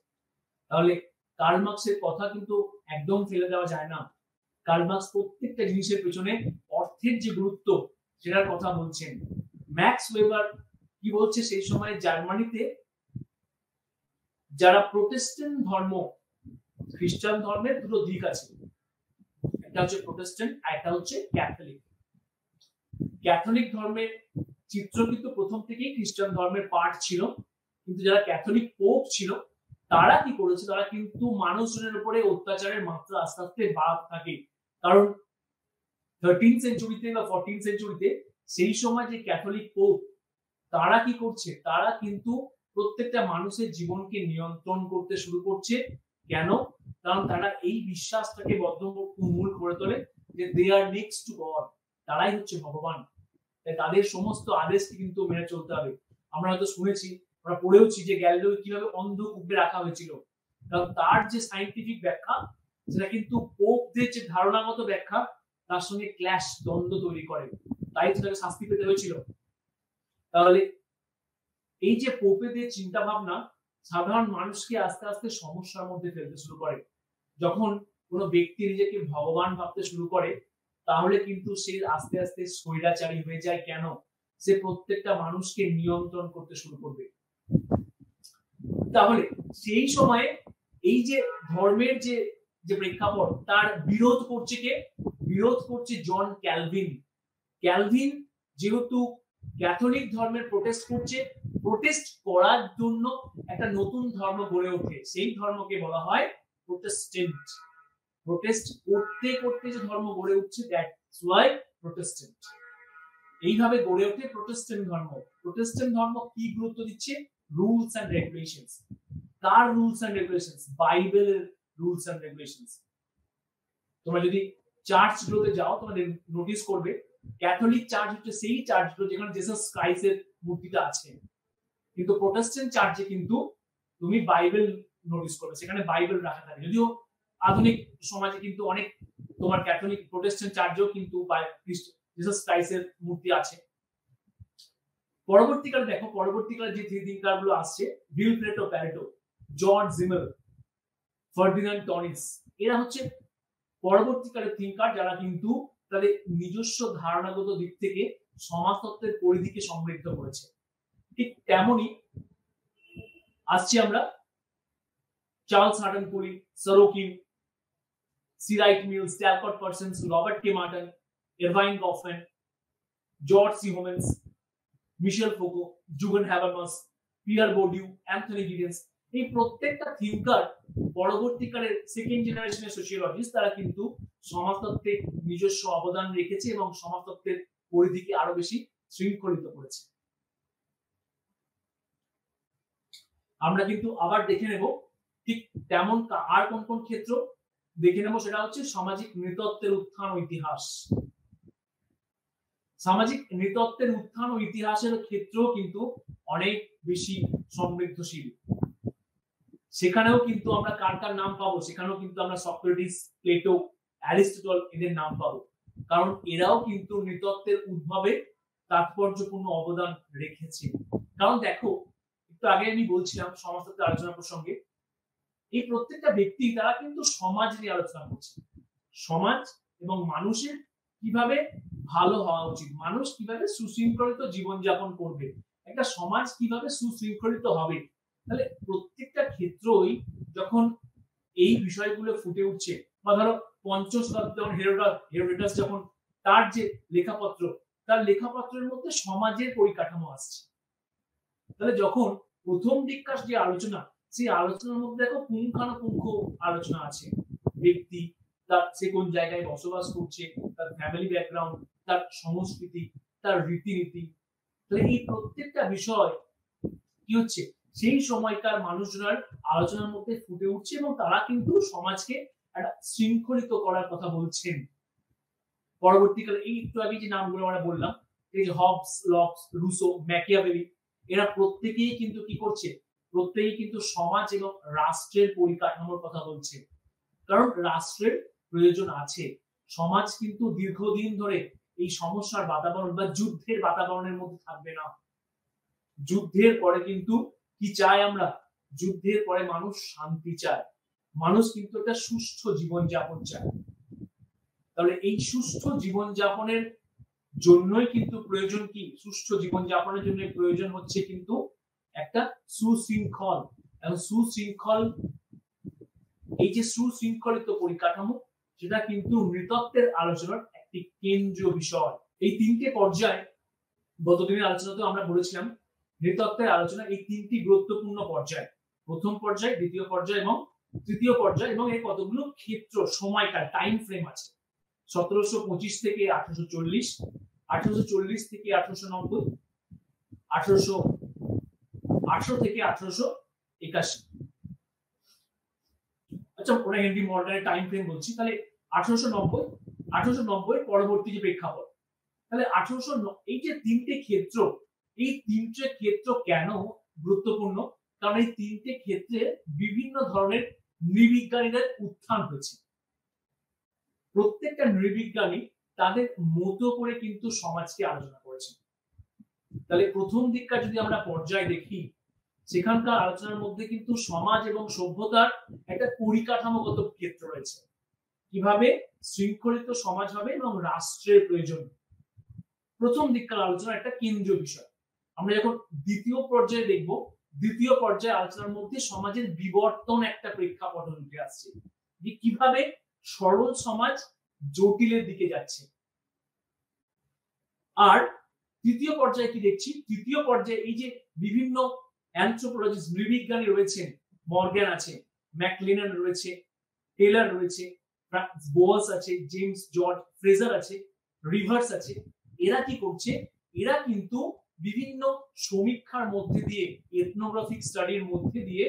তাহলে কার্ল মার্কসের কথা কিন্তু একদম ফেলে দেওয়া যায় না। কার্ল মার্কস প্রত্যেকটা জিনিসের পেছনে অর্থের যে গুরুত্ব সেটার কথা বলছেন। ম্যাক্স ওয়েবার কি বলছে? সেই সময় জার্মানিতে যারা প্রোটেস্ট্যান্ট ধর্ম, খ্রিস্টান ধর্মের দুটো দিক আছে, একটা হচ্ছে প্রোটেস্ট্যান্ট আর একটা হচ্ছে ক্যাথলিক। ক্যাথলিক ধর্মের চিত্র কিন্তু প্রথম থেকেই খ্রিস্টান ধর্মের পার্ট ছিল, কিন্তু যারা ক্যাথলিক পোপ ছিল তারা কি করেছে, তারা কিন্তু মানুষজনের উপরে অত্যাচারের মাত্রা আস্তে আস্তে বাড়তে থাকে। কারণ 13th সেঞ্চুরিতে বা 14th সেঞ্চুরিতে সেই সময় যে ক্যাথলিক পোপ তারা কি করছে, তারা কিন্তু প্রত্যেকটা মানুষের জীবনকে নিয়ন্ত্রণ করতে শুরু করছে। কেন? কারণ তারা এই বিশ্বাসটাকে বদ্ধমূল করে তোলে যে দে আর নেক্সট টু গড, তারাই হচ্ছে ভগবান, তাই তাদের সমস্ত আদেশকে কিন্তু মেনে চলতে হবে। আমরা হয়তো শুনেছি, আমরা পড়েওছি যে গ্যালিলিও কিভাবে অন্ধ কূপে রাখা হয়েছিল, কারণ তার যে সায়েন্টিফিক ব্যাখ্যা সেটা কিন্তু পোপদের যে ধারণাগত ব্যাখ্যা তার সঙ্গে ক্ল্যাশ, দ্বন্দ্ব তৈরি করে, তাই তাকে শাস্তি পেতে হয়েছিল। তাহলে এই যে পোপেদের চিন্তা ভাবনা সাধারণ মানুষকে আস্তে আস্তে সমস্যার মধ্যে ফেলতে শুরু করে। যখন কোনো ব্যক্তি নিজেকে ভগবান ভাবতে শুরু করে তাহলে কিন্তু সে আস্তে আস্তে স্বৈরাচারী হয়ে যায়। কেন? সে প্রত্যেকটা মানুষকে নিয়ন্ত্রণ করতে শুরু করবে। তাহলে সেই সময়ে এই যে ধর্মের যে প্রেক্ষাপট তার বিরোধ করছে কে? বিরোধ করছে জন ক্যালভিন। ক্যালভিন যেহেতু ক্যাথলিক ধর্মের প্রোটেস্ট করছে, প্রোটেস্ট করার জন্য একটা নতুন ধর্ম গড়ে ওঠে, সেই ধর্মকে বলা হয় প্রোটেস্ট্যান্ট। প্রোটেস্ট করতে করতে যে ধর্ম গড়ে উঠছে, দ্যাটস ওয়াই প্রোটেস্ট্যান্ট। এইভাবে গড়ে ওঠে প্রোটেস্ট্যান্ট ধর্ম। প্রোটেস্ট্যান্ট ধর্ম কি গুরুত্ব দিচ্ছে? Rules and regulations. কার রুলস এন্ড রেগুলেশনস? বাইবেলের রুলস এন্ড রেগুলেশনস। তোমরা যদি চার্চগুলোতে যাও তোমরা নোটিস করবে ক্যাথলিক চার্চ হচ্ছে সেই চার্চগুলো যেখানে জিসাস ক্রাইস্টের মূর্তিটা আছে, কিন্তু প্রোটেস্ট্যান্ট চার্চে কিন্তু তুমি বাইবেল নোটিস করবে, সেখানে বাইবেল রাখা থাকে। যদিও আধুনিক সমাজে কিন্তু অনেক তোমার ক্যাথলিক প্রোটেস্ট্যান্ট চার্চেও কিন্তু জিসাস ক্রাইস্টের মূর্তি আছে। পরবর্তীকালে দেখো, পরবর্তীকালে যে থিঙ্কার গুলো আসছে, Vilfredo Pareto, Georg Simmel, Ferdinand Tonnies, এরা হচ্ছে পরবর্তীকালে থিঙ্কার যারা কিন্তু তাদের নিজস্ব ধারণাগত দিক থেকে সমাজতত্ত্বের পরিধিকে সমৃদ্ধ করেছে। ঠিক তেমনি আসছি আমরা Charles Horton Cooley, Sorokin, C Wright Mills, Talcott Parsons, Robert K Merton, Erving Goffman, George C Homans, Michel Foucault, Jurgen Habermas, Pierre Bourdieu, Anthony Giddens, এই প্রত্যেকটা থিঙ্কার পরবর্তীকালের সেকেন্ড জেনারেশনের সোশিওলজিস্ট, তারা কিন্তু সমাজতত্ত্বে নিজস্ব অবদান রেখেছে এবং সমাজতত্ত্বের পরিধিকে আরো বেশি শৃঙ্খলিত করেছে। আমরা কিন্তু আবার দেখে নেব ঠিক তেমন আর কোন কোন ক্ষেত্র দেখে নেব, সেটা হচ্ছে সামাজিক নৃতত্ত্বের উত্থান ও ইতিহাস। সামাজিক নৃতত্ত্বের উত্থান ও ইতিহাসের ক্ষেত্র কিন্তু অনেক বেশি সমৃদ্ধশীল। সেখানেও কিন্তু আমরা কার কার নাম পাবো? সেখানেও কিন্তু আমরা সক্রেটিস, প্লেটো, অ্যারিস্টটল এদের নাম পাবো, কারণ এরাও কিন্তু নৃতত্ত্বের উদ্ভবে তাৎপর্যপূর্ণ অবদান রেখেছে। কারণ দেখো, একটু আগে আমি বলছিলাম সমাজতত্ত্বের আলোচনা প্রসঙ্গে, এই প্রত্যেকটা ব্যক্তি তারা কিন্তু সমাজ নিয়ে আলোচনা করছে। সমাজ এবং মানুষের কিভাবে ভালো হওয়া উচিত, মানুষ কিভাবে সুশৃঙ্খলিত জীবনযাপন করবে, একটা সমাজ কিভাবে সুশৃঙ্খলিত হবে। তাহলে প্রত্যেকটা ক্ষেত্রই যখন এই বিষয়গুলো ফুটে উঠছে, বা ধরো পঞ্চম শতাব্দী যখন হেরোডোটাস যখন তার যে লেখাপত্র, তার লেখাপত্রের মধ্যে সমাজের পরিকাঠামো আসছে। তাহলে যখন প্রথম দিককার যে আলোচনা, সেই আলোচনার মধ্যে দেখো পুঙ্খানুপুঙ্খ আলোচনা আছে, ব্যক্তি তার সে কোন জায়গায় বসবাস করছে, তার ফ্যামিলি ব্যাকগ্রাউন্ড, তার সংস্কৃতি, তার রীতিনীতি। তাহলে এই প্রত্যেকটা বিষয় কি হচ্ছে, সেই সময়কার মানুষজনের আলোচনার মধ্যে ফুটে উঠছে এবং তারা কিন্তু সমাজকে একটা শৃঙ্খলিত করার কথা বলছেন। পরবর্তীকালে এই একটু আগে যে নামগুলো আমরা বললাম, এই যে হবস, লকস, রুসো, ম্যাকিয়াভেলি, এরা প্রত্যেকেই কিন্তু কি করছে, প্রত্যেকেই কিন্তু সমাজ এবং রাষ্ট্রের পরিকাঠামোর কথা বলছে। কারণ রাষ্ট্রের প্রয়োজন আছে। সমাজ কিন্তু দীর্ঘদিন ধরে এই সমস্যার বাতাবরণ বা যুদ্ধের বাতাবরণের মধ্যে থাকবে না। যুদ্ধের পরে কিন্তু কি চাই আমরা? যুদ্ধের পরে মানুষ শান্তি চায়, মানুষ কিন্তু একটা সুষ্ঠু জীবনযাপন চায়। তাহলে এই সুষ্ঠু জীবনযাপনের জন্যই কিন্তু প্রয়োজন কি, সুষ্ঠু জীবনযাপনের জন্য প্রয়োজন হচ্ছে কিন্তু একটা সুশৃঙ্খল, এবং সুশৃঙ্খল এই যে সুশৃঙ্খলিত পরিকাঠামো, সেটা কিন্তু নৃতত্ত্বের আলোচনার একটি কেন্দ্রীয় বিষয়। এই তিনটে পর্যায় গতদিনের আলোচনাতেও আমরা বলেছিলাম নৃতত্ত্বের আলোচনা এই তিনটি গুরুত্বপূর্ণ পর্যায়, প্রথম পর্যায়, দ্বিতীয় পর্যায় এবং তৃতীয় পর্যায়, এবং এর কতগুলো ক্ষেত্র সময়কাল টাইম ফ্রেম আছে। 1725 থেকে 1840, 1840 থেকে 1890, 1818 থেকে 1881। আচ্ছা, ওরা হেনরি মর্গানের টাইম ফ্রেম বলছি, তাহলে 1890 পরবর্তী যে প্রেক্ষাপট, তাহলে 1809 এই যে তিনটে ক্ষেত্র, এই তিনটে ক্ষেত্র কেন গুরুত্বপূর্ণ? কারণ এই তিনটে ক্ষেত্রে বিভিন্ন ধরনের নৃবিজ্ঞানীদের উত্থান হয়েছে। প্রত্যেকটা নৃবিজ্ঞানী তাদের মতো করে কিন্তু সমাজকে আলোচনা করেছে। তাহলে প্রথম দিককার যদি আমরা পর্যায় দেখি, সেখানকার আলোচনার মধ্যে কিন্তু সমাজ এবং সভ্যতার একটা পরিকাঠামোগত ক্ষেত্র রয়েছে, কিভাবে শৃঙ্খলিত সমাজ হবে এবং রাষ্ট্রের প্রয়োজন। প্রথম দিককার আলোচনা একটা কেন্দ্রীয় বিষয়। আমরা যখন দ্বিতীয় পর্যায়ে দেখব, দ্বিতীয় পর্যায়ে আলোচনার মধ্যে সমাজের বিবর্তন একটা প্রেক্ষাপট উঠে আসছে, যে কিভাবে সরল সমাজ জটিলের দিকে যাচ্ছে। আর তৃতীয় পর্যায়ে কি দেখছি? তৃতীয় পর্যায়ে এই যে বিভিন্ন অ্যানথ্রোপোলজিস্ট নৃবিজ্ঞানী রয়েছেন, মর্গ্যান আছে, ম্যাকলেনান রয়েছে, টেলর রয়েছে, বোয়ালস আছে, জেমস জর্জ ফ্রেজার আছে, রিভার্স আছে। এরা কি করছে? এরা কিন্তু বিভিন্ন সমীক্ষার মধ্যে দিয়ে, এথনোগ্রাফিক স্টাডির মধ্যে দিয়ে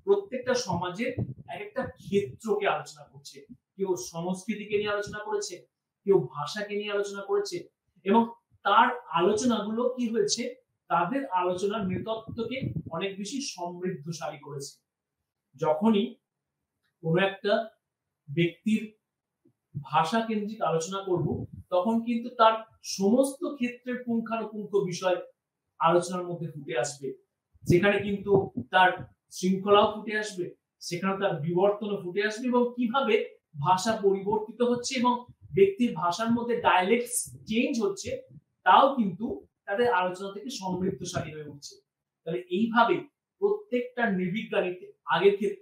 প্রত্যেকটা সমাজের একটা ক্ষেত্রকে আলোচনা করছে। কেউ সংস্কৃতিকে নিয়ে আলোচনা করেছে, কেউ ভাষাকে নিয়ে আলোচনা করেছে, এবং তার আলোচনাগুলো কি হয়েছে? তাদের আলোচনা নৃতত্ত্বকে অনেক বেশি সমৃদ্ধশালী করেছে। যখনই কোন একটা ব্যক্তির ভাষা কেন্দ্রিক আলোচনা করব, তখন কিন্তু তার সমস্ত ক্ষেত্রের পুঙ্খানুপুঙ্খ বিষয় আলোচনার মধ্যে ফুটে আসবে। সেখানে কিন্তু তার শৃঙ্খলাও ফুটে আসবে, সেখানে তার বিবর্তনও ফুটে আসবে, এবং কিভাবে ভাষা পরিবর্তিত হচ্ছে এবং ব্যক্তির ভাষার মধ্যে ডায়ালেক্টস চেঞ্জ হচ্ছে, তাও কিন্তু তাদের আলোচনা থেকে সমৃদ্ধশালী হয়ে উঠছে। তাহলে এইভাবে প্রত্যেকটা নৃবিজ্ঞানীতে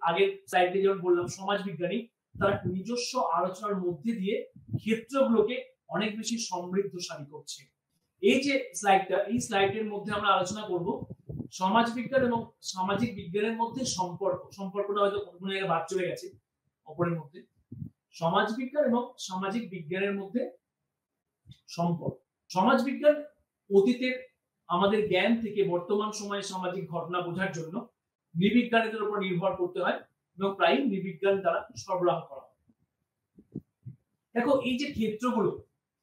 আগের স্লাইডে যেমন বললাম সমাজ বিজ্ঞানী, তারা নিজস্ব আলোচনার মধ্যে দিয়ে ক্ষেত্রগুলোকে অনেক বেশি সমৃদ্ধশালী করছে। এই যে স্লাইডটা, এই স্লাইডের মধ্যে আমরা আলোচনা করব সমাজ বিজ্ঞান এবং সামাজিক বিজ্ঞানের মধ্যে সম্পর্কটা হয়তো কোনো জায়গায় বাদ চলে গেছে অপরের মধ্যে। সমাজ বিজ্ঞান এবং সামাজিক বিজ্ঞানের মধ্যে সম্পর্ক। সমাজ বিজ্ঞান অতীতের আমাদের জ্ঞান থেকে বর্তমান সময়ে সামাজিক ঘটনা বোঝার জন্য নৃবিজ্ঞানীদের উপর নির্ভর করতে হয়, এবং প্রায় নৃবিজ্ঞান দ্বারা সরবরাহ করা হয়। দেখো এই যে ক্ষেত্রগুলো,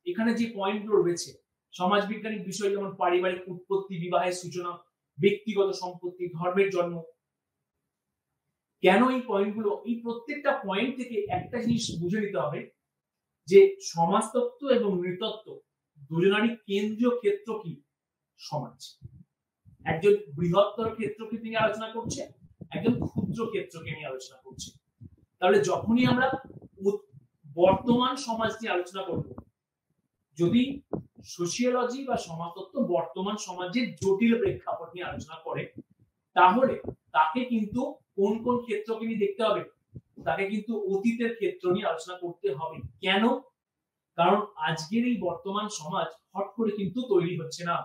এখানে যে পয়েন্টগুলো রয়েছে, সমাজ বিজ্ঞানিক বিষয় যেমন পারিবারিক উৎপত্তি, বিবাহের সূচনা, ব্যক্তিগত সম্পত্তি, ধর্মের জন্ম। কেন এই পয়েন্টগুলো? এই প্রত্যেকটা পয়েন্ট থেকে একটা জিনিস বুঝে নিতে হবে, যে সমাজতত্ত্ব এবং নৃতত্ত্ব দুজনারই কেন্দ্রীয় ক্ষেত্র কি? সমাজ। একজন বৃহত্তর ক্ষেত্রকে নিয়ে আলোচনা করছে, একজন ক্ষুদ্র ক্ষেত্রকে নিয়ে আলোচনা করছে। তাহলে যখনই আমরা বর্তমান সমাজ নিয়ে আলোচনা করব, যদি সোশিওলজি বা সমাজতত্ত্ব বর্তমান সমাজের জটিল প্রেক্ষাপট নিয়ে আলোচনা করে, তাহলে তাকে কিন্তু কোন কোন ক্ষেত্রকে নিয়ে দেখতে হবে? তাকে কিন্তু অতীতের ক্ষেত্র নিয়ে আলোচনা করতে হবে। কেন? কারণ আজকের এই বর্তমান সমাজ হট করে কিন্তু তৈরি হচ্ছে না।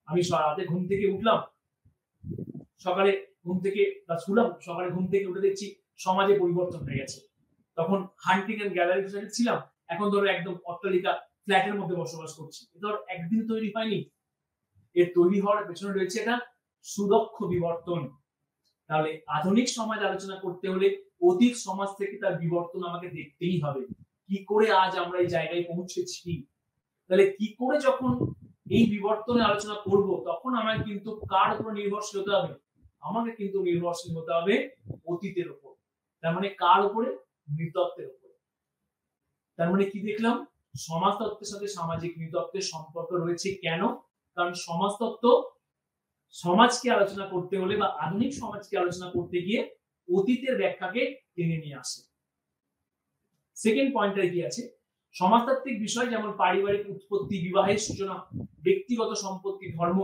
আমি রাতে ঘুম থেকে উঠলাম, সকালে ঘুম থেকে উঠে দেখছি সমাজে পরিবর্তন হয়ে গেছে। তখন হান্টিং এন্ড গ্যাদারিং সোসাইটি ছিলাম, এখন ধরো একদম অট্টালিকা ফ্ল্যাটের মধ্যে বসবাস করছি। ধর একদিন তৈরি হয়নি, এর তৈরি হওয়ার পেছনে রয়েছে একটা সুদক্ষ বিবর্তন। তাহলে আধুনিক সমাজ আলোচনা করতে হলে অতীত সমাজ থেকে তার বিবর্তন আমাকে দেখতেই হবে। কি করে আজ আমরা এই জায়গায় পৌঁছেছি, তাহলে কি করে যখন এই বিবর্তনে আলোচনা করব, তখন আমায় কিন্তু কার উপর নির্ভরশীল হতে হবে? আমাকে কিন্তু নির্ভরশীল হতে হবে অতীতের উপর। তার মানে কার উপরে? নৃতত্ত্বের উপর। তার মানে কি দেখলাম? সমাজতত্ত্বের সাথে সামাজিক নৃতত্ত্বের সম্পর্ক রয়েছে। কেন? কারণ সমাজতত্ত্ব সমাজকে আলোচনা করতে হলে বা আধুনিক সমাজকে আলোচনা করতে গিয়ে অতীতের ব্যাখ্যাকে টেনে নিয়ে আসে। সেকেন্ড পয়েন্টটা কি আছে? সমাজতাত্ত্বিক বিষয় যেমন পারিবারিক উৎপত্তি, বিবাহের সূচনা, ব্যক্তিগত সম্পত্তি, ধর্ম,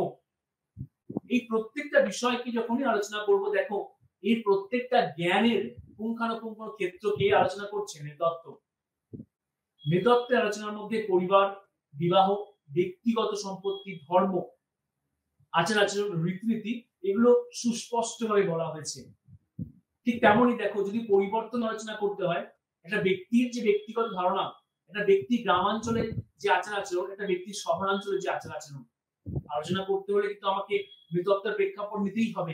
এই প্রত্যেকটা বিষয়কে যখনই আলোচনা করব, দেখো এই প্রত্যেকটা জ্ঞানের পুঙ্খানুপুঙ্খ ক্ষেত্রকে আলোচনা করছে নৃতত্ত্ব। নৃতত্ত্বের আলোচনার মধ্যে পরিবার, বিবাহ, ব্যক্তিগত সম্পত্তি, ধর্ম, আচার আচরণ, রীতিনীতি এগুলো সুস্পষ্টভাবে বলা হয়েছে। ঠিক তেমনই দেখো, যদি পরিবর্তন আলোচনা করতে হয়, একটা ব্যক্তির যে ব্যক্তিগত ধারণা, একটা ব্যক্তি গ্রামাঞ্চলে যে আচার আচরণ, একটা ব্যক্তির শহরাঞ্চলে যে আচার আচরণ আলোচনা করতে হলে কিন্তু আমাকে নৃতত্ত্বের প্রেক্ষাপট নিতেই হবে,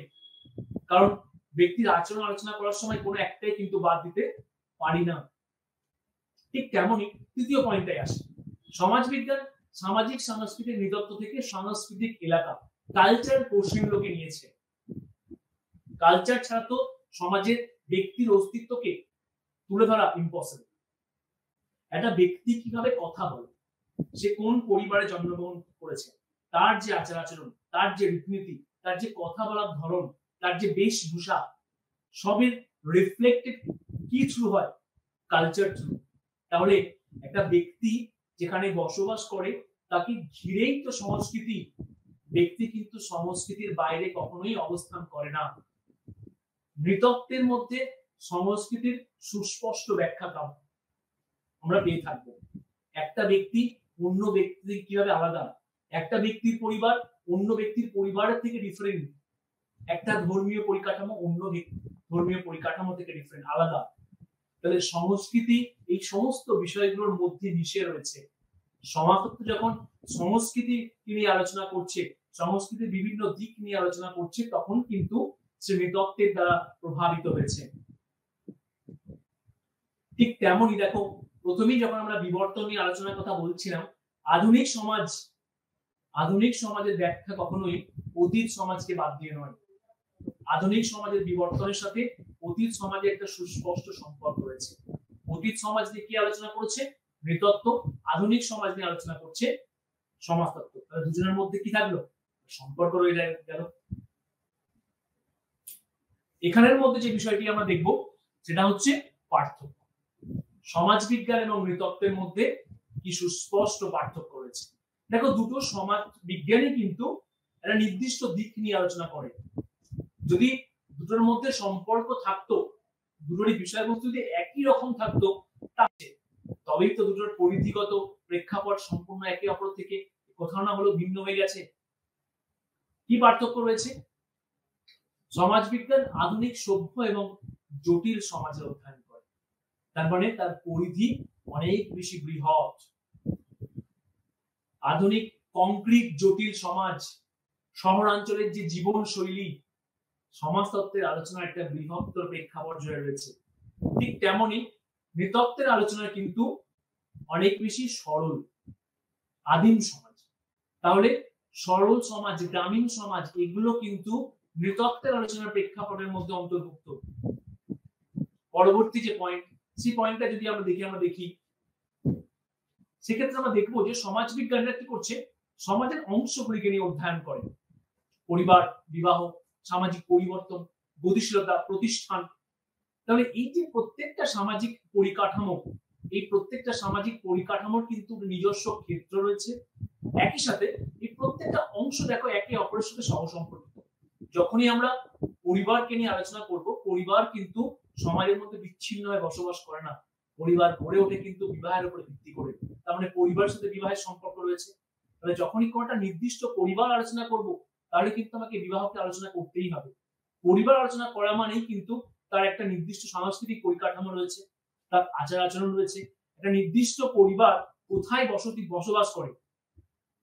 কারণ ব্যক্তির আচরণ আলোচনা করার সময় কোনো একটাই কিন্তু বাদ দিতে পারি না। ঠিক তেমনই তৃতীয় পয়েন্টে আসে, সমাজবিজ্ঞান সামাজিক সাংস্কৃতিক নৃতত্ত্ব থেকে সাংস্কৃতিক এলাকা, কালচার কৌশলকে নিয়েছে। কালচার ছাড়া তো সমাজের ব্যক্তির অস্তিত্বকে তুলে ধরা ইম্পসিবল। একটা ব্যক্তি কিভাবে কথা বলে, সে কোন পরিবারে জন্মগ্রহণ করেছে, তার যে আচার আচরণ, তার যে রীতিনীতি, তার যে কথা বলার ধরন, তার যে বেশভূষা, সবের রিফ্লেক্টেড কি থ্রু হয়? Culture through. তাহলে একটা ব্যক্তি যেখানে বসবাস করে তাকে ঘিরেই তো সংস্কৃতি। ব্যক্তি কিন্তু সংস্কৃতির বাইরে কখনোই অবস্থান করে না। নৃতত্ত্বের মধ্যে সংস্কৃতির সুস্পষ্ট ব্যাখ্যা আমরা পেয়ে থাকবো। একটা ব্যক্তি অন্য ব্যক্তি কিভাবে আলাদা, একটা ব্যক্তির পরিবার অন্য ব্যক্তির পরিবারের থেকে ডিফারেন্ট, একটা ধর্মীয় পরিকাঠামো অন্য ধর্মীয় পরিকাঠামো থেকে ডিফারেন্ট, আলাদা। তাহলে সংস্কৃতি এই সমস্ত বিষয়গুলোর মধ্যে মিশে রয়েছে। সমাজতত্ত্ব যখন সংস্কৃতি নিয়ে আলোচনা করছে, সংস্কৃতির বিভিন্ন দিক নিয়ে আলোচনা করছে, তখন কিন্তু সে নৃতত্ত্বের দ্বারা প্রভাবিত হয়েছে। ঠিক তেমনই দেখো, প্রথমেই যখন আমরা বিবর্তন নিয়ে আলোচনার কথা বলছিলাম, আধুনিক সমাজের ব্যাখ্যা কখনোই অতীত সমাজকে বাদ দিয়ে নয়। আধুনিক সমাজের বিবর্তনের সাথে অতীত সমাজের একটা সুস্পষ্ট সম্পর্ক রয়েছে। অতীত সমাজ নিয়ে কি আলোচনা করছে? নৃতত্ত্ব। আধুনিক সমাজ নিয়ে আলোচনা করছে সমাজতত্ত্ব। তাহলে দুজনের মধ্যে কি থাকলো? সম্পর্ক রয়ে গেল। এখানের মধ্যে যে বিষয়টি আমরা দেখব সেটা হচ্ছে পার্থক্য। সমাজবিজ্ঞান এবং নৃতত্ত্বের মধ্যে কি সুস্পষ্ট পার্থক্য রয়েছে। দেখো, দুটো সমাজ বিজ্ঞানী কিন্তু একটা নির্দিষ্ট দিক নিয়ে আলোচনা করে। যদি দুটোর মধ্যে সম্পর্ক থাকতো, দুটোরই বিষয়বস্তু যদি একই রকম থাকতো, তবেই তো দুটোর পরিধিগত প্রেক্ষাপট সম্পূর্ণ একে অপর থেকে কোথাও না হলেও ভিন্ন হয়ে গেছে। কি পার্থক্য রয়েছে? সমাজবিজ্ঞান আধুনিক সভ্য এবং জটিল সমাজের অধ্যয়ন করে, তার মানে তার পরিধি অনেক বেশি বৃহৎ। আধুনিক কংক্রিট জটিল সমাজ, শহরাঞ্চলের যে জীবন শৈলী, সমাজতত্ত্বের আলোচনার একটা বৃহত্তর প্রেক্ষাপট জুড়ে রয়েছে। ঠিক তেমনি নৃতত্ত্বের আলোচনা কিন্তু অনেক বেশি সরল, আদিম সমাজ। তাহলে সরল সমাজ, গ্রামীণ সমাজ, এগুলো কিন্তু নৃতত্ত্বের আলোচনার প্রেক্ষাপটের মধ্যে অন্তর্ভুক্ত। পরবর্তী যে পয়েন্ট, সেই পয়েন্টটা যদি আমরা দেখি সেক্ষেত্রে আমরা দেখবো যে সমাজবিজ্ঞানীরা কি করছে, সমাজের অংশগুলিকে নিয়ে অধ্যয়ন করে। পরিবার, বিবাহ, সামাজিক পরিবর্তন, গতিশীলতা, প্রতিষ্ঠান। তাহলে এই যে প্রত্যেকটা সামাজিক পরিকাঠামো, এই প্রত্যেকটা সামাজিক পরিকাঠামোর কিন্তু নিজস্ব ক্ষেত্র রয়েছে। একই সাথে এই প্রত্যেকটা অংশ দেখো একে অপরের সাথে সহসম্পর্কিত। যখনই আমরা পরিবারকে নিয়ে আলোচনা করব, পরিবার কিন্তু সমাজের মধ্যে বিচ্ছিন্ন হয়ে বসবাস করে না। পরিবার গড়ে ওঠে কিন্তু বিবাহের উপর ভিত্তি করে। তার মানে পরিবারের সাথে বিবাহের সম্পর্ক রয়েছে। তাহলে যখনই কোনটা নির্দিষ্ট পরিবার আলোচনা করব, তাহলে কিন্তু আমাকে বিবাহকে আলোচনা করতেই হবে। পরিবার আলোচনা করা মানেই কিন্তু তার একটা নির্দিষ্ট সাংস্কৃতিক পরিকাঠামো রয়েছে, তার আচার আচরণ রয়েছে। একটা নির্দিষ্ট পরিবার কোথায় বসবাস করে,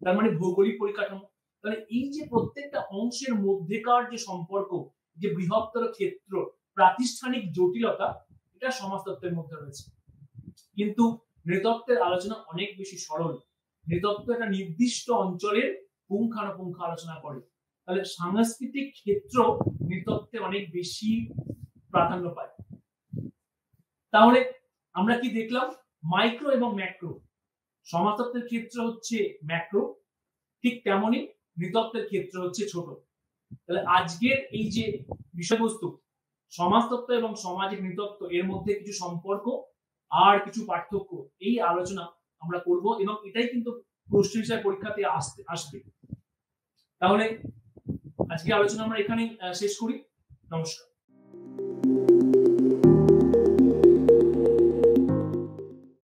তার মানে ভৌগোলিক পরিকাঠামো। তাহলে এই যে প্রত্যেকটা অংশের মধ্যেকার যে সম্পর্ক, যে বৃহত্তর ক্ষেত্র, প্রাতিষ্ঠানিক জটিলতা, এটা সমাজতত্ত্বের মধ্যে রয়েছে। কিন্তু নৃতত্ত্বের আলোচনা অনেক বেশি সরল। নৃতত্ত্ব একটা নির্দিষ্ট অঞ্চলের পুঙ্খানুপুঙ্খ আলোচনা করে। তাহলে সাংস্কৃতিক ক্ষেত্র নৃতত্ত্বে অনেক বেশি প্রাধান্য পায়। তাহলে আমরা কি দেখলাম? মাইক্রো এবং ম্যাক্রো। সমাজতত্ত্বের ক্ষেত্র হচ্ছে ম্যাক্রো, ঠিক তেমনি নৃতত্ত্বের ক্ষেত্র হচ্ছে ছোট। তাহলে আজকের এই যে বিষয়বস্তু, সমাজতত্ত্ব এবং সামাজিক নৃতত্ত্ব, এর মধ্যে কিছু সম্পর্ক আর কিছু পার্থক্য, এই আলোচনা আমরা করব এবং এটাই কিন্তু প্রশ্ন হিসেবে পরীক্ষাতে আসবে। তাহলে আজকে আলোচনা আমরা এখানেই শেষ করি। নমস্কার।